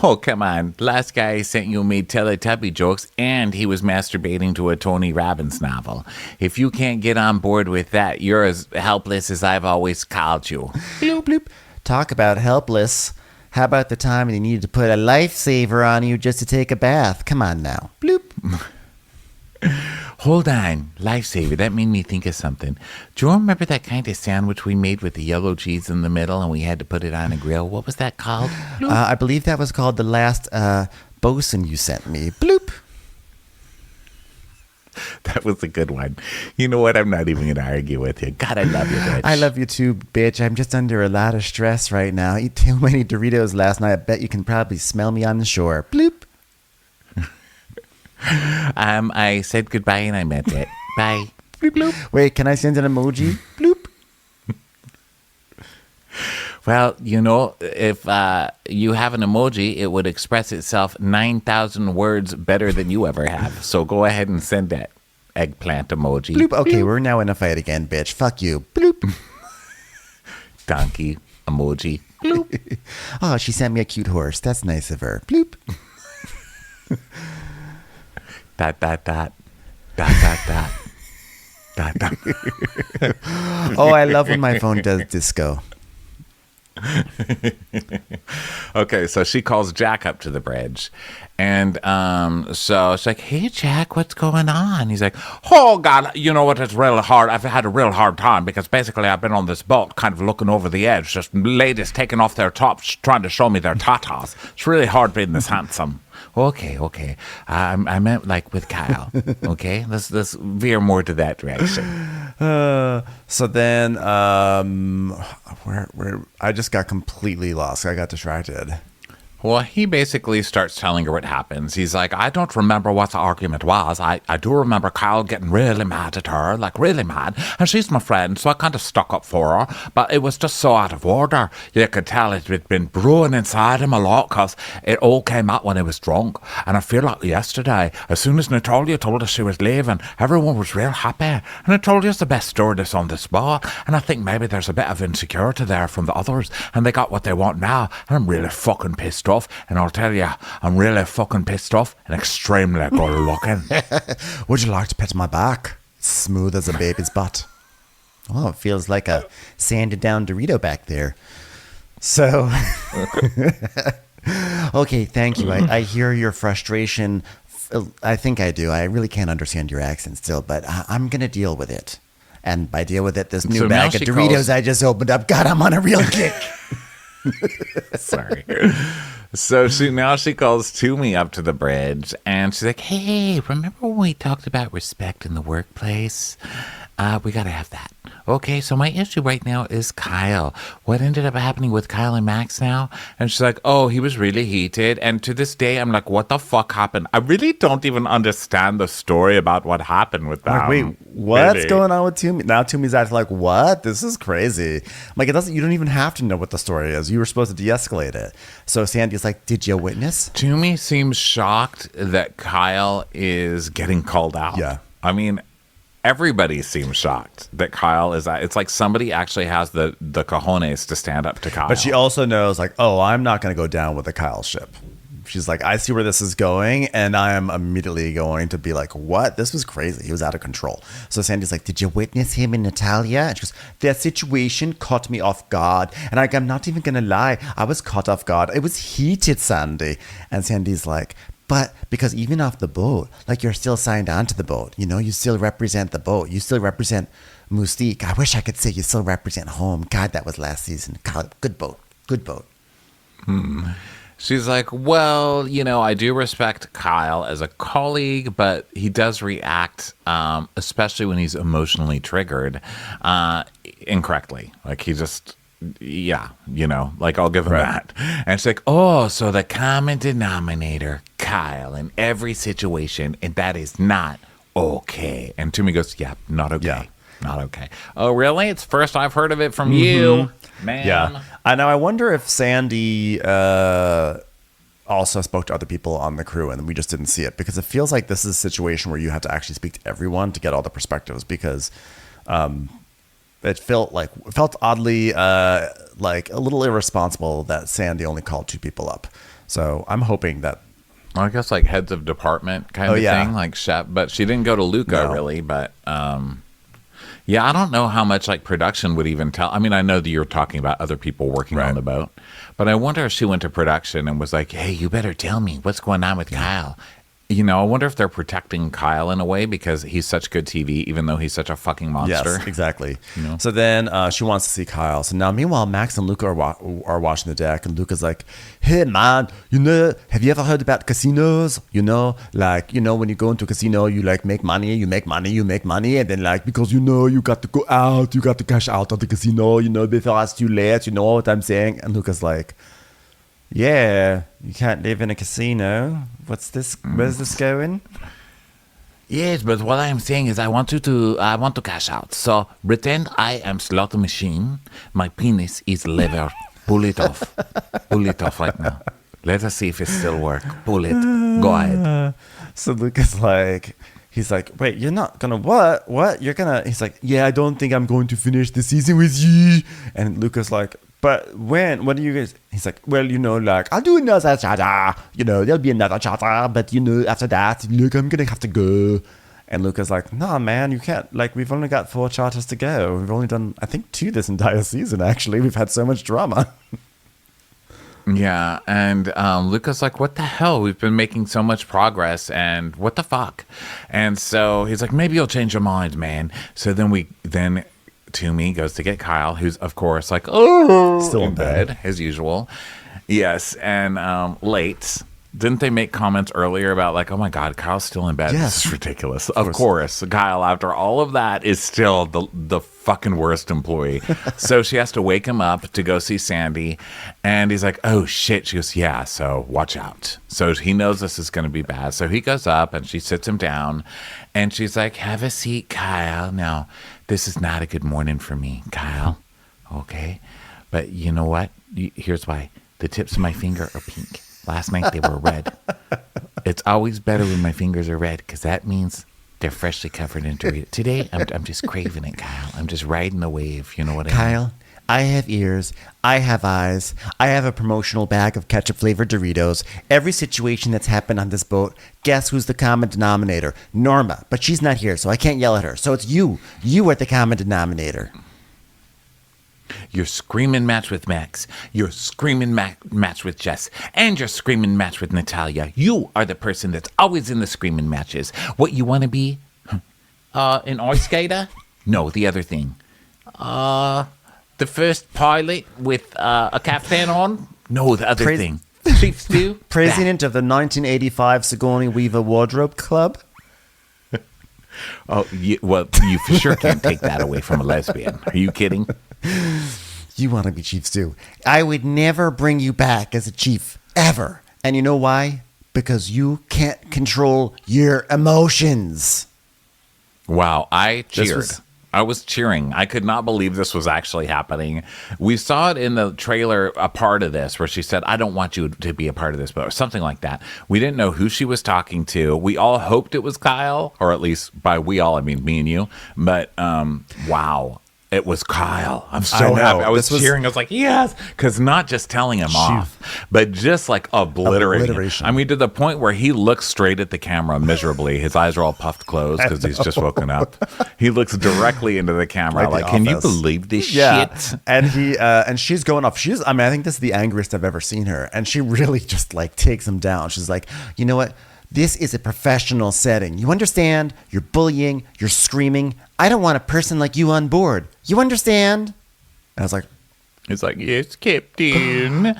Oh, come on. Last guy I sent you made Teletubby jokes, and he was masturbating to a Tony Robbins novel. If you can't get on board with that, you're as helpless as I've always called you. Bloop, bloop. Talk about helpless. How about the time when you needed to put a lifesaver on you just to take a bath? Come on now. Bloop. Hold on. Lifesaver. That made me think of something. Do you remember that kind of sandwich we made with the yellow cheese in the middle and we had to put it on a grill? What was that called? I believe that was called the last bosun you sent me. Bloop. That was a good one. You know what? I'm not even going to argue with you. God, I love you, bitch. I love you too, bitch. I'm just under a lot of stress right now. I ate too many Doritos last night. I bet you can probably smell me on the shore. Bloop. I said goodbye and I meant it. Bye. Bloop, bloop. Wait, can I send an emoji? Bloop. Well, you know, if you have an emoji, it would express itself 9,000 words better than you ever have. So go ahead and send that eggplant emoji. Bloop. Okay, we're now in a fight again, bitch. Fuck you. Bloop. Donkey emoji. Bloop. Oh, she sent me a cute horse. That's nice of her. Bloop. Dot, dot, dot. Dot, dot, dot. Dot, dot. Oh, I love when my phone does disco. Okay, so she calls Jack up to the bridge. And so she's like, hey, Jack, what's going on? He's like, oh, God, you know what? It's real hard. I've had a real hard time because basically I've been on this boat kind of looking over the edge. Just ladies taking off their tops, trying to show me their tatas. It's really hard being this handsome. Okay. I meant like with Kyle. Okay, let's veer more to that direction. So then, where I just got completely lost. I got distracted. Well, he basically starts telling her what happens. He's like, I don't remember what the argument was. I do remember Kyle getting really mad at her, like really mad. And she's my friend, so I kind of stuck up for her. But it was just so out of order. You could tell it had been brewing inside him a lot because it all came out when he was drunk. And I feel like yesterday, as soon as Natalia told us she was leaving, everyone was real happy. And Natalia's the best stewardess on the spot. And I think maybe there's a bit of insecurity there from the others. And they got what they want now. And I'm really fucking pissed off. And I'll tell you, I'm really fucking pissed off and extremely good looking. Would you like to pet my back? Smooth as a baby's butt. Oh, it feels like a sanded down Dorito back there. So, okay, thank you. I hear your frustration. I think I do. I really can't understand your accent still, but I'm going to deal with it. And by deal with it, this new bag of Doritos I just opened up, God, I'm on a real kick. Sorry. So now she calls Toomey up to the bridge, and she's like, hey, remember when we talked about respect in the workplace? We got to have that. Okay, so my issue right now is Kyle. What ended up happening with Kyle and Max now? And she's like, oh, he was really heated. And to this day, I'm like, what the fuck happened? I really don't even understand the story about what happened with them. Like, wait, what's going on with Toomey? Now Toomey's acting like, what? This is crazy. Like, it doesn't. You don't even have to know what the story is. You were supposed to de-escalate it. So Sandy's like, did you witness? Toomey seems shocked that Kyle is getting called out. Yeah. I mean, everybody seems shocked that Kyle is at. It's like somebody actually has the cojones to stand up to Kyle. But she also knows, like, oh, I'm not going to go down with the Kyle ship. She's like, I see where this is going, and I am immediately going to be like, what? This was crazy. He was out of control. So Sandy's like, did you witness him and Natalia? And she goes, that situation caught me off guard. And I'm not even going to lie. I was caught off guard. It was heated, Sandy. And Sandy's like, but because even off the boat, like, you're still signed on to the boat. You know, you still represent the boat. You still represent Moustique. I wish I could say you still represent home. God, that was last season. God, good boat. Good boat. She's like, well, you know, I do respect Kyle as a colleague, but he does react, especially when he's emotionally triggered, incorrectly. Like, he just... yeah, you know, like, I'll give him that. And it's like, oh, so the common denominator, Kyle, in every situation, and that is not okay. And Toomey goes, yeah, not okay. Yeah. Not okay. Oh, really? It's first I've heard of it from you, man. Yeah. I know. I wonder if Sandy also spoke to other people on the crew and we just didn't see it, because it feels like this is a situation where you have to actually speak to everyone to get all the perspectives, because it felt oddly like a little irresponsible that Sandy only called 2 people up. So I'm hoping that. Well, I guess like heads of department kind of thing, like chef. But she didn't go to Luca really. But yeah, I don't know how much like production would even tell. I mean, I know that you're talking about other people working on the boat, but I wonder if she went to production and was like, "Hey, you better tell me what's going on with Kyle." You know, I wonder if they're protecting Kyle in a way because he's such good TV, even though he's such a fucking monster. Yes, exactly. You know? So then she wants to see Kyle. So now, meanwhile, Max and Luca are watching the deck, and Luca's like, hey, man, you know, have you ever heard about casinos? You know, like, you know, when you go into a casino, you like make money, and then like, because, you know, you got to go out, you got to cash out of the casino, you know, before it's too late, you know what I'm saying? And Luca's like, yeah, you can't live in a casino. What's this? Where's this going? Yes, but what I'm saying is I want to cash out. So pretend I am slot machine. My penis is lever. Pull it off. Pull it off right now. Let us see if it still works. Pull it. Go ahead. So Luca's like, he's like, wait, you're not gonna what? What? You're gonna? He's like, yeah, I don't think I'm going to finish the season with you. And Luca's like, but when? What do you guys? He's like, well, you know, like, I'll do another chapter. You know, there'll be another chapter, but, you know, after that, look, I'm going to have to go. And Luca's like, nah, man, you can't. Like, we've only got 4 charters to go. We've only done, I think, 2 this entire season, actually. We've had so much drama. Yeah, and Luca's like, what the hell? We've been making so much progress, and what the fuck? And so he's like, maybe you'll change your mind, man. So then Toomey goes to get Kyle, who's, of course, like, oh, still in bed as usual. Yes, and late. Didn't they make comments earlier about like, oh my God, Kyle's still in bed? Yes. This is ridiculous. Of course, Kyle, after all of that, is still the fucking worst employee. So she has to wake him up to go see Sandy. And he's like, oh shit. She goes, yeah, so watch out. So he knows this is going to be bad. So he goes up and she sits him down. And she's like, have a seat, Kyle. Now, this is not a good morning for me, Kyle. Okay? But you know what? Here's why. The tips of my finger are pink. Last night they were red. It's always better when my fingers are red because that means they're freshly covered in Doritos. Today, I'm just craving it, Kyle. I'm just riding the wave. You know what I mean? Kyle, I have ears. I have eyes. I have a promotional bag of ketchup-flavored Doritos. Every situation that's happened on this boat, guess who's the common denominator? Norma. But she's not here, so I can't yell at her. So it's you. You are the common denominator. You're screaming match with Max. You're screaming match with Jess. And you're screaming match with Natalia. You are the person that's always in the screaming matches. What you want to be? An ice skater? No, the other thing. The first pilot with a caftan on? No, the other thing. Chief Stew? President of the 1985 Sigourney Weaver Wardrobe Club? Oh, you for sure can't take that away from a lesbian. Are you kidding? You want to be Chief Stew. I would never bring you back as a chief, ever. And you know why? Because you can't control your emotions. Wow, I cheered. I was cheering. I could not believe this was actually happening. We saw it in the trailer, a part of this, where she said, I don't want you to be a part of this, but or something like that. We didn't know who she was talking to. We all hoped it was Kyle, or at least by we all, I mean me and you. But wow. It was Kyle. I'm so happy. I was cheering. I was like, yes. Because not just telling him off, but just like obliteration. I mean, to the point where he looks straight at the camera miserably. His eyes are all puffed closed because he's just woken up. He looks directly into the camera like can you believe this shit? And he and she's going off. I think this is the angriest I've ever seen her. And she really just like takes him down. She's like, you know what? This is a professional setting. You understand? You're bullying. You're screaming. I don't want a person like you on board. You understand? And I was like, it's like, yes, Captain.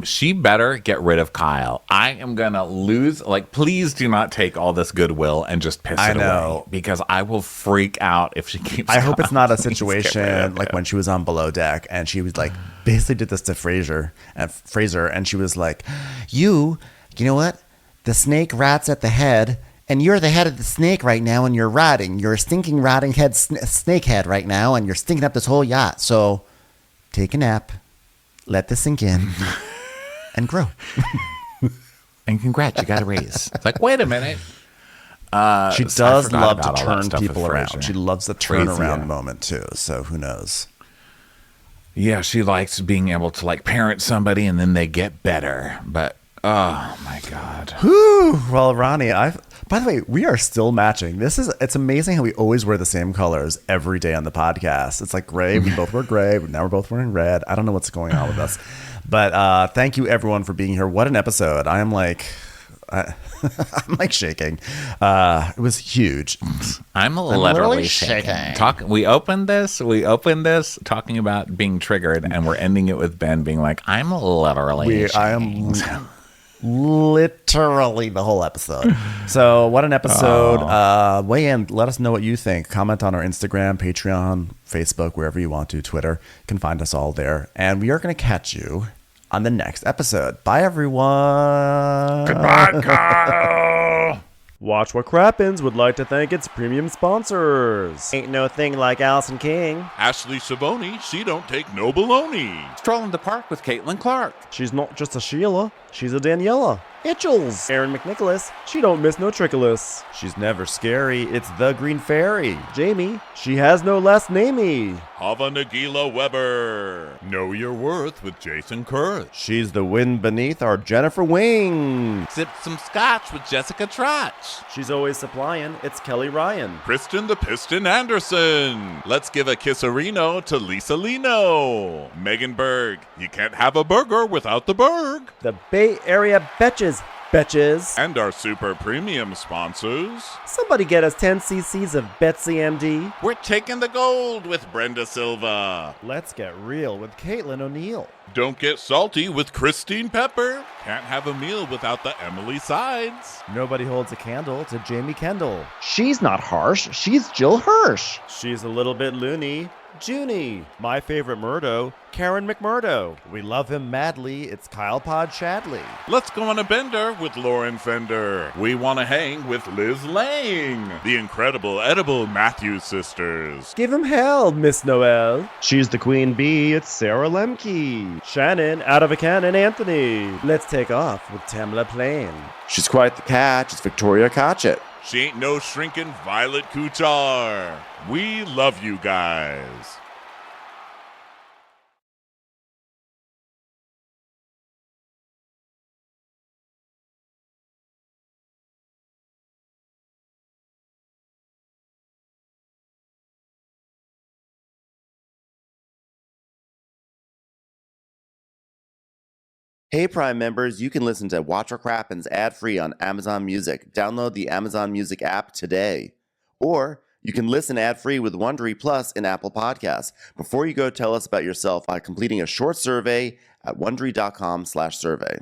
She better get rid of Kyle. I am going to lose. Like, please do not take all this goodwill and just piss it away. Because I will freak out if she keeps I hope it's not a situation like when she was on Below Deck and she was like, basically did this to Fraser. And she was like, you know what? The snake rats at the head, and you're the head of the snake right now, and you're rotting. You're a stinking, rotting head, snake head right now, and you're stinking up this whole yacht. So take a nap, let this sink in, and grow. And congrats, you got a raise. It's like, wait a minute. She does love to turn people around. She loves the turnaround moment, too, so who knows? Yeah, she likes being able to, like, parent somebody, and then they get better, but... Oh my God. Whew. Well, Ronnie, by the way, we are still matching. It's amazing how we always wear the same colors every day on the podcast. It's like gray. We both wear gray, but now we're both wearing red. I don't know what's going on with us. But thank you everyone for being here. What an episode. I'm like shaking. It was huge. I'm literally shaking. We opened this talking about being triggered, and we're ending it with Ben being like, I'm literally shaking. I am literally the whole episode. So what an episode. Weigh in, let us know what you think. Comment on our Instagram, Patreon, Facebook, wherever you want to. Twitter, you can find us all there, and we are going to catch you on the next episode. Bye everyone. Goodbye, Kyle. Watch What Crappens would like to thank its premium sponsors. Ain't no thing like Allison King. Ashley Savoni, she don't take no baloney. Strolling the park with Caitlin Clark. She's not just a Sheila, she's a Daniela. Itchels. Aaron McNicholas, she don't miss no trickolas. She's never scary, it's the Green Fairy. Jamie, she has no last namey. Hava Nagila Weber. Know Your Worth with Jason Kurth. She's the wind beneath our Jennifer Wing. Sip some scotch with Jessica Trotch. She's always supplying, it's Kelly Ryan. Kristen the Piston Anderson. Let's give a kisserino to Lisa Lino. Megan Berg, you can't have a burger without the Berg. The Bay Area Betches, Betches. And our super premium sponsors. Somebody get us 10 cc's of Betsy MD. We're taking the gold with Brenda Silva. Let's get real with Caitlin O'Neill. Don't get salty with Christine Pepper. Can't have a meal without the Emily Sides. Nobody holds a candle to Jamie Kendall. She's not harsh, she's Jill Hirsch. She's a little bit loony. Junie. My favorite Murdo, Karen McMurdo. We love him madly, it's Kyle Pod Shadley. Let's go on a bender with Lauren Fender. We want to hang with Liz Lang. The incredible edible Matthews sisters. Give him hell, Miss Noel. She's the queen bee, it's Sarah Lemke. Shannon, out of a cannon, Anthony. Let's take off with Tamla Plain. She's quite the catch, it's Victoria Cotchett. She ain't no shrinking Violet Kuchar. We love you guys. Hey Prime members, you can listen to Watch What Crappens ad-free on Amazon Music. Download the Amazon Music app today. Or you can listen ad-free with Wondery Plus in Apple Podcasts. Before you go, tell us about yourself by completing a short survey at Wondery.com/survey.